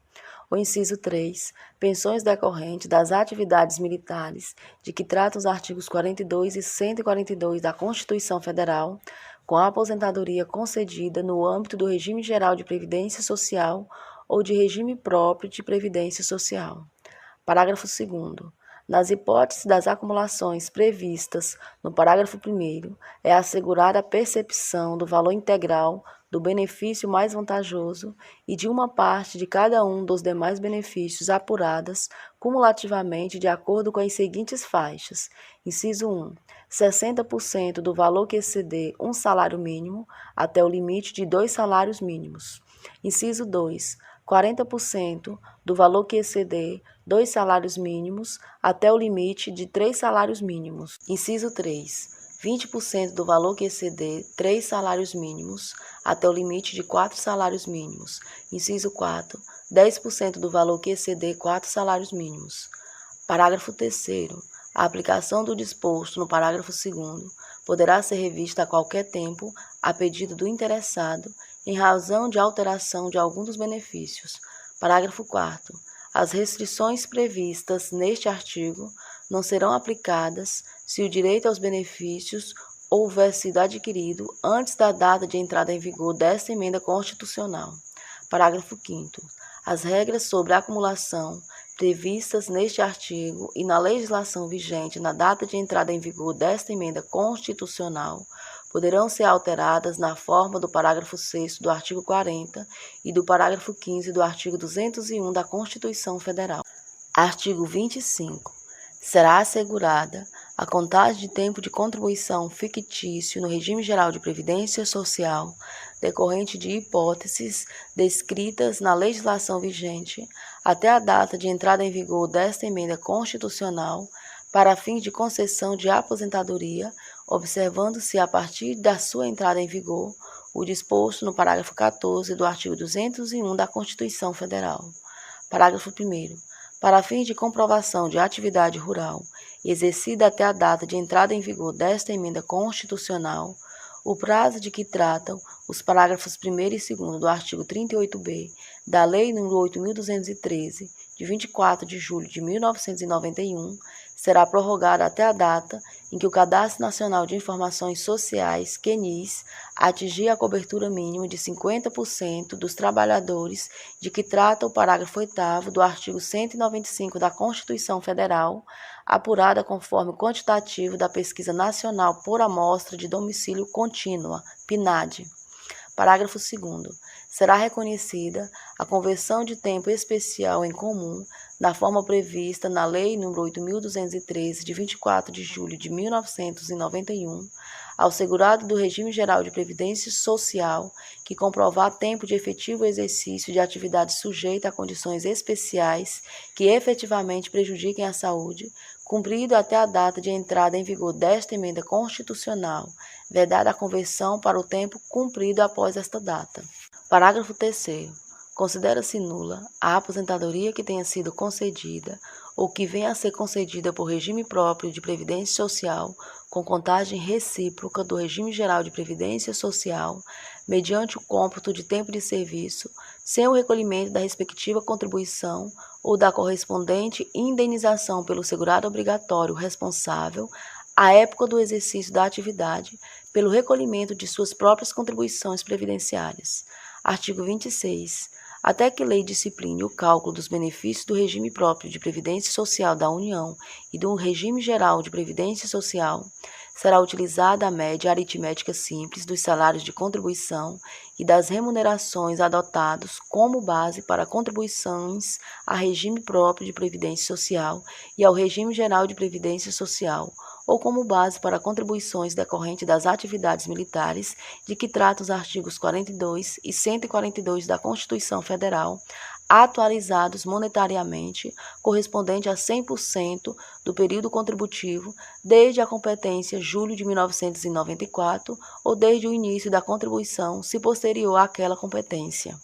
O inciso 3. Pensões decorrentes das atividades militares de que tratam os artigos 42 e 142 da Constituição Federal, com a aposentadoria concedida no âmbito do regime geral de previdência social ou de regime próprio de previdência social. Parágrafo 2º. Nas hipóteses das acumulações previstas no parágrafo 1º, é assegurada a percepção do valor integral do benefício mais vantajoso e de uma parte de cada um dos demais benefícios apuradas cumulativamente de acordo com as seguintes faixas. Inciso 1. 60% do valor que exceder um salário mínimo até o limite de 2 salários mínimos. Inciso 2. 40% do valor que exceder 2 salários mínimos até o limite de 3 salários mínimos. Inciso 3. 20% do valor que exceder 3 salários mínimos até o limite de 4 salários mínimos. Inciso 4. 10% do valor que exceder 4 salários mínimos. Parágrafo 3º. A aplicação do disposto no parágrafo 2º poderá ser revista a qualquer tempo a pedido do interessado em razão de alteração de algum dos benefícios. Parágrafo 4º. As restrições previstas neste artigo não serão aplicadas se o direito aos benefícios houver sido adquirido antes da data de entrada em vigor desta emenda constitucional. Parágrafo 5º. As regras sobre a acumulação previstas neste artigo e na legislação vigente na data de entrada em vigor desta emenda constitucional poderão ser alteradas na forma do parágrafo 6º do artigo 40 e do parágrafo 15º do artigo 201 da Constituição Federal. Artigo 25. Será assegurada a contagem de tempo de contribuição fictício no regime geral de previdência social decorrente de hipóteses descritas na legislação vigente até a data de entrada em vigor desta emenda constitucional para fins de concessão de aposentadoria, observando-se a partir da sua entrada em vigor o disposto no parágrafo 14 do artigo 201 da Constituição Federal. Parágrafo 1º. Para fins de comprovação de atividade rural exercida até a data de entrada em vigor desta emenda constitucional, o prazo de que tratam os parágrafos 1º e 2º do artigo 38b da Lei nº 8.213, de 24 de julho de 1991, será prorrogado até a data em que o Cadastro Nacional de Informações Sociais, CNIS, atingir a cobertura mínima de 50% dos trabalhadores de que trata o parágrafo 8º do artigo 195 da Constituição Federal, apurada conforme o quantitativo da Pesquisa Nacional por Amostra de Domicílio Contínua, PNAD. Parágrafo 2º. Será reconhecida a conversão de tempo especial em comum na forma prevista na Lei nº 8.213, de 24 de julho de 1991, ao segurado do Regime Geral de Previdência Social que comprovar tempo de efetivo exercício de atividade sujeita a condições especiais que efetivamente prejudiquem a saúde, cumprido até a data de entrada em vigor desta emenda constitucional, vedada a conversão para o tempo cumprido após esta data. Parágrafo 3º. Considera-se nula a aposentadoria que tenha sido concedida ou que venha a ser concedida por regime próprio de previdência social com contagem recíproca do regime geral de previdência social, mediante o cômputo de tempo de serviço, sem o recolhimento da respectiva contribuição ou da correspondente indenização pelo segurado obrigatório responsável, à época do exercício da atividade, pelo recolhimento de suas próprias contribuições previdenciárias. Artigo 26. Até que lei discipline o cálculo dos benefícios do regime próprio de previdência social da União e do regime geral de previdência social, será utilizada a média aritmética simples dos salários de contribuição e das remunerações adotados como base para contribuições a regime próprio de previdência social e ao regime geral de previdência social, ou como base para contribuições decorrentes das atividades militares de que tratam os artigos 42 e 142 da Constituição Federal, atualizados monetariamente, correspondente a 100% do período contributivo desde a competência julho de 1994 ou desde o início da contribuição, se posterior àquela competência.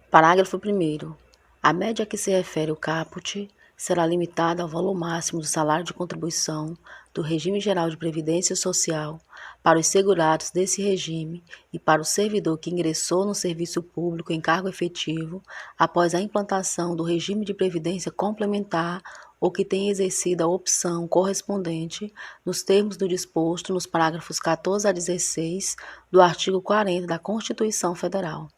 Parágrafo 1º. A média a que se refere o caput será limitada ao valor máximo do salário de contribuição do Regime Geral de Previdência Social para os segurados desse regime e para o servidor que ingressou no serviço público em cargo efetivo após a implantação do regime de previdência complementar ou que tenha exercido a opção correspondente nos termos do disposto nos parágrafos 14 a 16 do artigo 40 da Constituição Federal.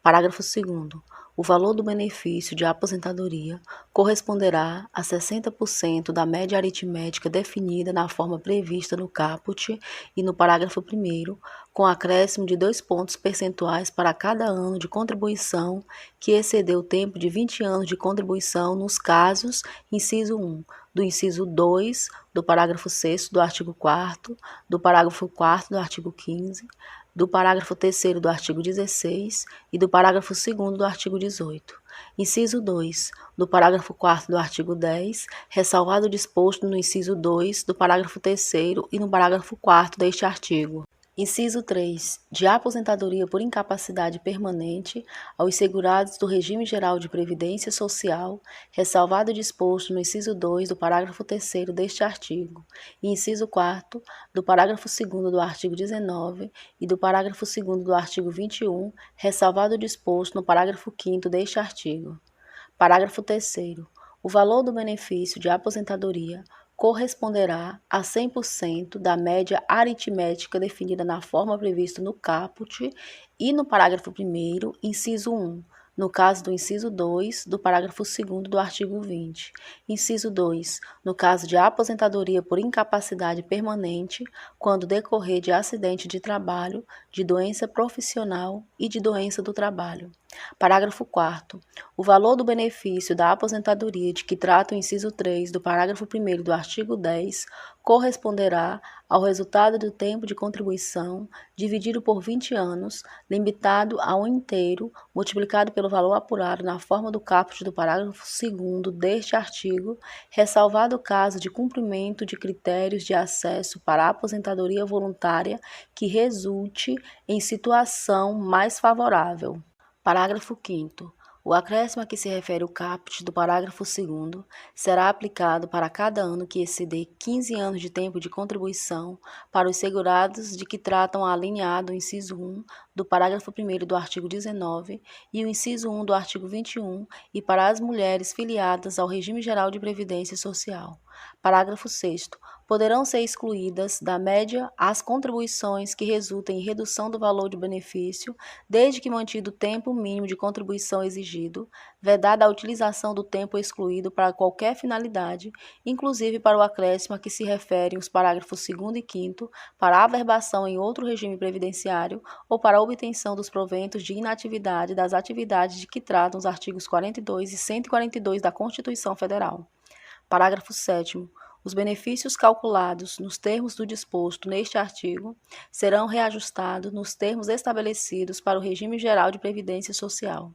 Parágrafo 2º. O valor do benefício de aposentadoria corresponderá a 60% da média aritmética definida na forma prevista no caput e no parágrafo 1º, com acréscimo de 2 pontos percentuais para cada ano de contribuição que exceder o tempo de 20 anos de contribuição nos casos, inciso 1, do inciso 2 do parágrafo 6º do artigo 4º, do parágrafo 4º do artigo 15º, do parágrafo 3º do artigo 16 e do parágrafo 2º do artigo 18. Inciso 2. Do parágrafo 4º do artigo 10, ressalvado o disposto no inciso 2 do parágrafo 3º e no parágrafo 4º deste artigo. Inciso 3. De aposentadoria por incapacidade permanente aos segurados do Regime Geral de Previdência Social, ressalvado o disposto no inciso 2 do parágrafo 3º deste artigo, e inciso 4º do parágrafo 2º do artigo 19 e do parágrafo 2º do artigo 21, ressalvado o disposto no parágrafo 5º deste artigo. Parágrafo 3º. O valor do benefício de aposentadoria corresponderá a 100% da média aritmética definida na forma prevista no caput e no parágrafo 1º, inciso 1, no caso do inciso 2 do parágrafo 2º do artigo 20. Inciso 2, no caso de aposentadoria por incapacidade permanente, quando decorrer de acidente de trabalho, de doença profissional e de doença do trabalho. Parágrafo 4º. O valor do benefício da aposentadoria de que trata o inciso 3 do parágrafo 1º do artigo 10 corresponderá ao resultado do tempo de contribuição dividido por 20 anos, limitado a um inteiro, multiplicado pelo valor apurado na forma do caput do parágrafo 2º deste artigo, ressalvado o caso de cumprimento de critérios de acesso para a aposentadoria voluntária que resulte em situação mais favorável. Parágrafo 5º. O acréscimo a que se refere o caput do parágrafo 2º será aplicado para cada ano que exceder 15 anos de tempo de contribuição para os segurados de que tratam a alínea A do inciso 1 do parágrafo 1º do artigo 19 e o inciso 1 do artigo 21 e para as mulheres filiadas ao regime geral de previdência social. Parágrafo 6º. Poderão ser excluídas da média as contribuições que resultem em redução do valor do benefício, desde que mantido o tempo mínimo de contribuição exigido, vedada a utilização do tempo excluído para qualquer finalidade, inclusive para o acréscimo a que se referem os parágrafos 2º e 5º, para a averbação em outro regime previdenciário ou para a obtenção dos proventos de inatividade das atividades de que tratam os artigos 42 e 142 da Constituição Federal. Parágrafo 7º. Os benefícios calculados nos termos do disposto neste artigo serão reajustados nos termos estabelecidos para o regime geral de previdência social.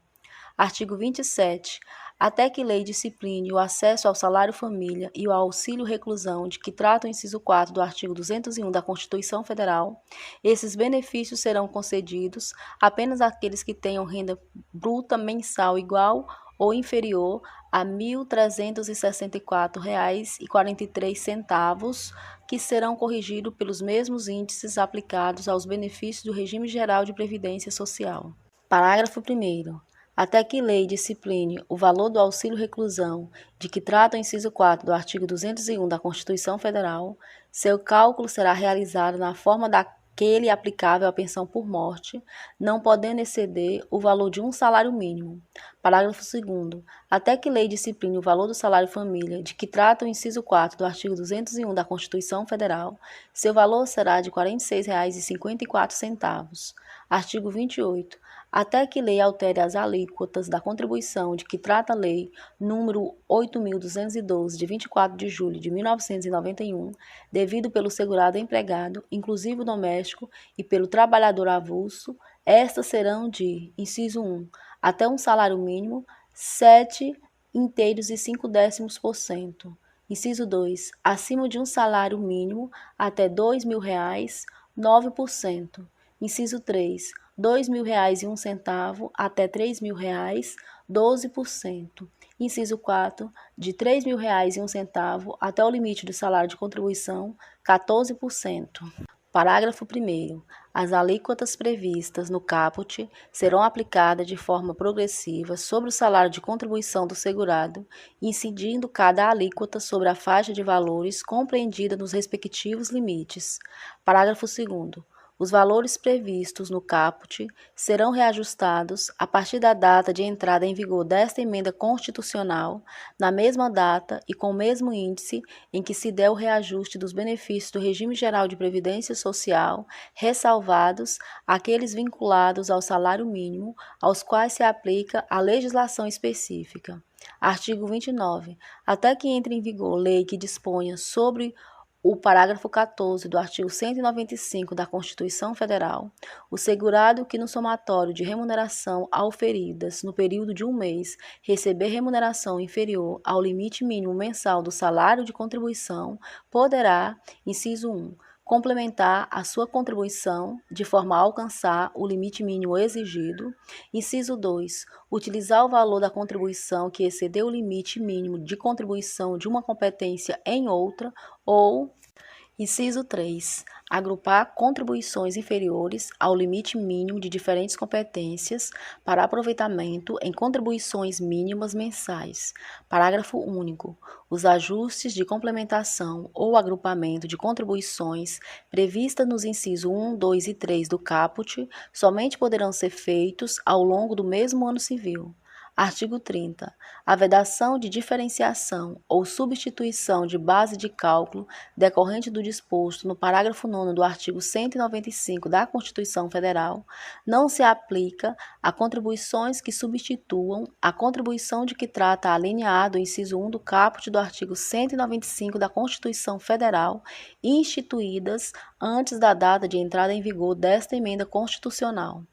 Artigo 27. Até que lei discipline o acesso ao salário-família e ao auxílio-reclusão de que trata o inciso 4 do artigo 201 da Constituição Federal, esses benefícios serão concedidos apenas àqueles que tenham renda bruta mensal igual ou inferior a R$ 1.364,43, que serão corrigidos pelos mesmos índices aplicados aos benefícios do regime geral de previdência social. Parágrafo 1º. Até que lei discipline o valor do auxílio-reclusão de que trata o inciso 4 do artigo 201 da Constituição Federal, seu cálculo será realizado na forma daquele aplicável à pensão por morte, não podendo exceder o valor de um salário mínimo. Parágrafo 2º. Até que lei discipline o valor do salário-família de que trata o inciso 4 do artigo 201 da Constituição Federal, seu valor será de R$ 46,54. Artigo 28. Até que lei altere as alíquotas da contribuição de que trata a lei número 8.212, de 24 de julho de 1991, devido pelo segurado empregado, inclusive o doméstico, e pelo trabalhador avulso, estas serão de, inciso 1, até um salário mínimo, 7,5%. Inciso 2, acima de um salário mínimo, até R$ 2.000, 9%. Inciso 3, R$ 2.001 até R$ 3.000, 12%. Inciso 4, de R$ 3.001 até o limite do salário de contribuição, 14%. Parágrafo 1º. As alíquotas previstas no caput serão aplicadas de forma progressiva sobre o salário de contribuição do segurado, incidindo cada alíquota sobre a faixa de valores compreendida nos respectivos limites. Parágrafo 2º. Os valores previstos no caput serão reajustados a partir da data de entrada em vigor desta emenda constitucional, na mesma data e com o mesmo índice em que se der o reajuste dos benefícios do regime geral de previdência social, ressalvados aqueles vinculados ao salário mínimo, aos quais se aplica a legislação específica. Artigo 29. Até que entre em vigor lei que disponha sobre o parágrafo 14 do artigo 195 da Constituição Federal, o segurado que no somatório de remuneração auferidas no período de um mês receber remuneração inferior ao limite mínimo mensal do salário de contribuição poderá, inciso 1, complementar a sua contribuição de forma a alcançar o limite mínimo exigido. Inciso 2, utilizar o valor da contribuição que excedeu o limite mínimo de contribuição de uma competência em outra ou, Inciso 3. Agrupar contribuições inferiores ao limite mínimo de diferentes competências para aproveitamento em contribuições mínimas mensais. Parágrafo único. Os ajustes de complementação ou agrupamento de contribuições previstas nos incisos 1, 2 e 3 do caput somente poderão ser feitos ao longo do mesmo ano civil. Artigo 30. A vedação de diferenciação ou substituição de base de cálculo decorrente do disposto no parágrafo 9º do artigo 195 da Constituição Federal não se aplica a contribuições que substituam a contribuição de que trata a linha A do inciso 1 do caput do artigo 195 da Constituição Federal, instituídas antes da data de entrada em vigor desta emenda constitucional.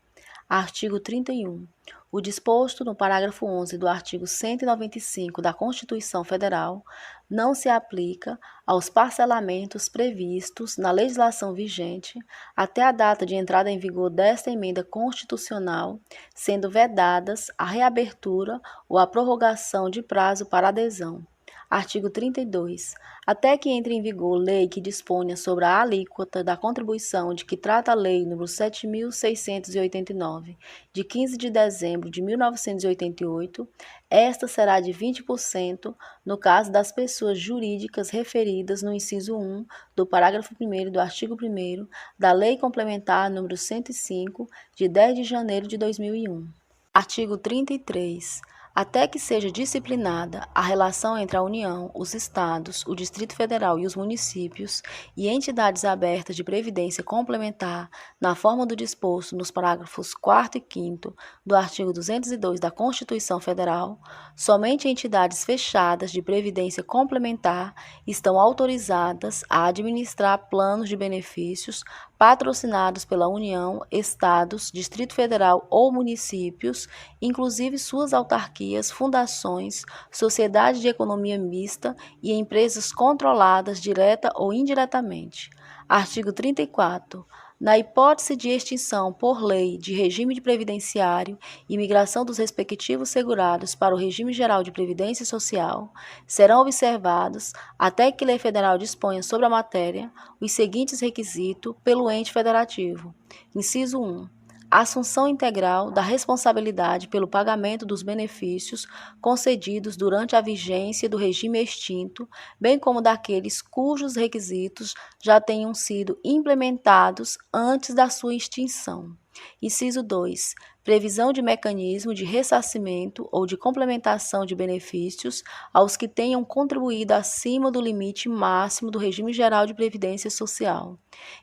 Artigo 31. O disposto no parágrafo 11 do artigo 195 da Constituição Federal não se aplica aos parcelamentos previstos na legislação vigente até a data de entrada em vigor desta emenda constitucional, sendo vedadas a reabertura ou a prorrogação de prazo para adesão. Artigo 32. Até que entre em vigor lei que disponha sobre a alíquota da contribuição de que trata a Lei nº 7.689, de 15 de dezembro de 1988, esta será de 20% no caso das pessoas jurídicas referidas no inciso 1 do parágrafo 1º do artigo 1º da Lei Complementar nº 105, de 10 de janeiro de 2001. Artigo 33. Até que seja disciplinada a relação entre a União, os Estados, o Distrito Federal e os municípios e entidades abertas de previdência complementar na forma do disposto nos parágrafos 4º e 5º do artigo 202 da Constituição Federal, somente entidades fechadas de previdência complementar estão autorizadas a administrar planos de benefícios patrocinados pela União, Estados, Distrito Federal ou municípios, inclusive suas autarquias, fundações, sociedades de economia mista e empresas controladas direta ou indiretamente. Artigo 34. Na hipótese de extinção por lei de regime de previdenciário e migração dos respectivos segurados para o regime geral de previdência social, serão observados, até que lei federal disponha sobre a matéria, os seguintes requisitos pelo ente federativo. Inciso 1. Assunção integral da responsabilidade pelo pagamento dos benefícios concedidos durante a vigência do regime extinto, bem como daqueles cujos requisitos já tenham sido implementados antes da sua extinção. Inciso 2. Previsão de mecanismo de ressarcimento ou de complementação de benefícios aos que tenham contribuído acima do limite máximo do regime geral de previdência social.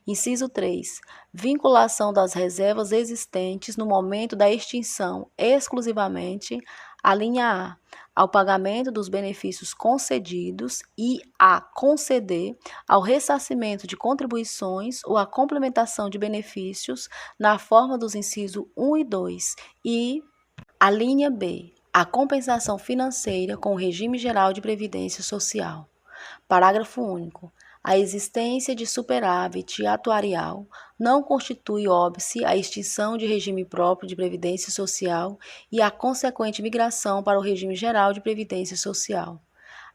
Inciso 3. Vinculação das reservas existentes no momento da extinção exclusivamente à linha A, ao pagamento dos benefícios concedidos e a conceder ao ressarcimento de contribuições ou à complementação de benefícios na forma dos incisos 1 e 2 e a linha B, a compensação financeira com o regime geral de previdência social. Parágrafo único. A existência de superávit atuarial não constitui óbice a extinção de regime próprio de previdência social e a consequente migração para o regime geral de previdência social.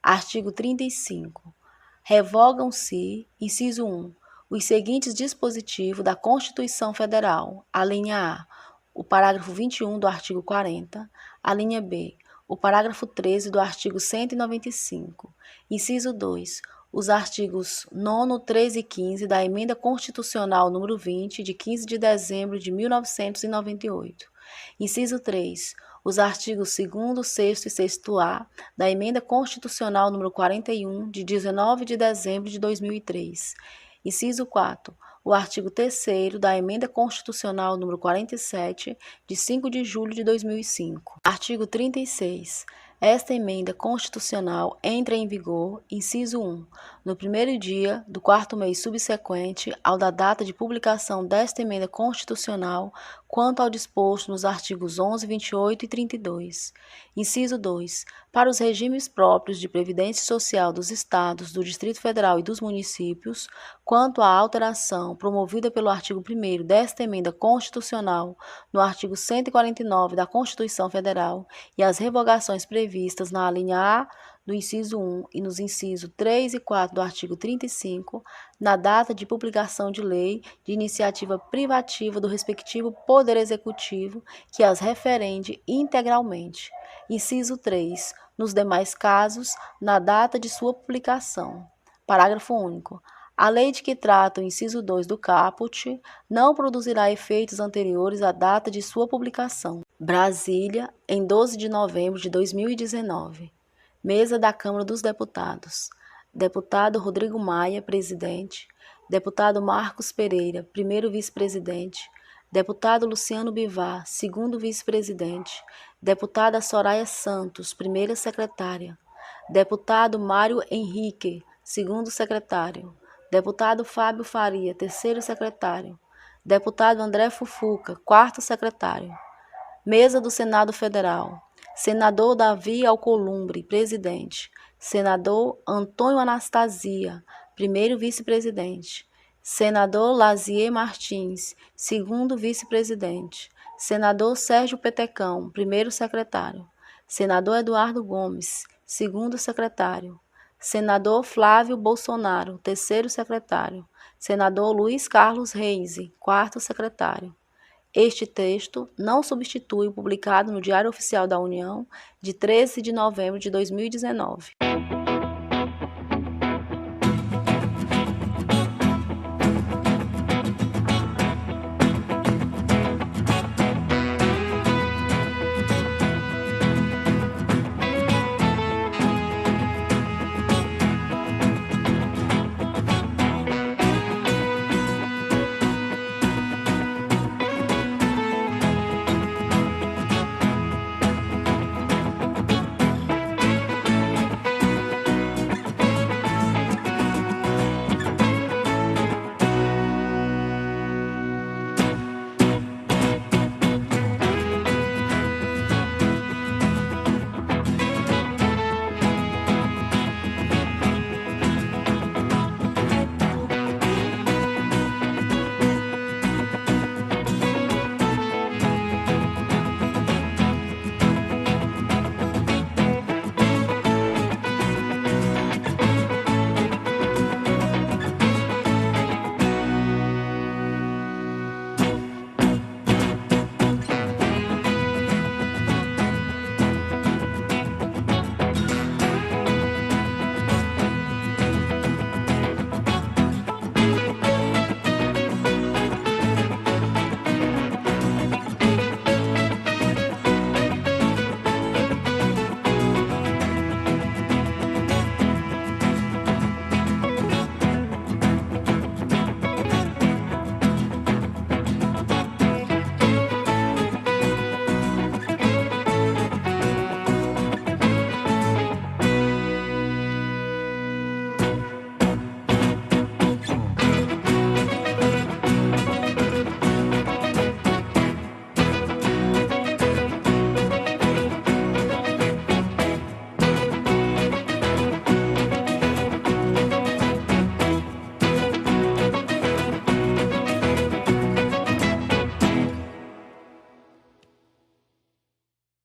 Artigo 35. Revogam-se, inciso 1, os seguintes dispositivos da Constituição Federal: a linha A, o parágrafo 21 do artigo 40, a linha B, o parágrafo 13 do artigo 195, inciso 2, os artigos 9º, 13 e 15 da Emenda Constitucional nº 20, de 15 de dezembro de 1998. Inciso 3. Os artigos 2º, 6º e 6º-A da Emenda Constitucional nº 41, de 19 de dezembro de 2003. Inciso 4. O artigo 3º da Emenda Constitucional nº 47, de 5 de julho de 2005. Artigo 36. Esta emenda constitucional entra em vigor, inciso 1, no primeiro dia do quarto mês subsequente ao da data de publicação desta emenda constitucional, quanto ao disposto nos artigos 11, 28 e 32. Inciso 2. Para os regimes próprios de previdência social dos Estados, do Distrito Federal e dos municípios, quanto à alteração promovida pelo artigo 1º desta emenda constitucional no artigo 149 da Constituição Federal e as revogações previstas na alínea A no inciso 1 e nos incisos 3 e 4 do artigo 35, na data de publicação de lei de iniciativa privativa do respectivo Poder Executivo que as referende integralmente. Inciso 3, nos demais casos, na data de sua publicação. Parágrafo único. A lei de que trata o inciso 2 do caput não produzirá efeitos anteriores à data de sua publicação. Brasília, em 12 de novembro de 2019. Mesa da Câmara dos Deputados. Deputado Rodrigo Maia, presidente. Deputado Marcos Pereira, primeiro vice-presidente. Deputado Luciano Bivar, segundo vice-presidente. Deputada Soraya Santos, primeira secretária. Deputado Mário Henrique, segundo secretário. Deputado Fábio Faria, terceiro secretário. Deputado André Fufuca, quarto secretário. Mesa do Senado Federal. Senador Davi Alcolumbre, presidente. Senador Antônio Anastasia, primeiro vice-presidente. Senador Lazier Martins, segundo vice-presidente. Senador Sérgio Petecão, primeiro secretário. Senador Eduardo Gomes, segundo secretário. Senador Flávio Bolsonaro, terceiro secretário. Senador Luiz Carlos Reis, quarto secretário. Este texto não substitui o publicado no Diário Oficial da União de 13 de novembro de 2019.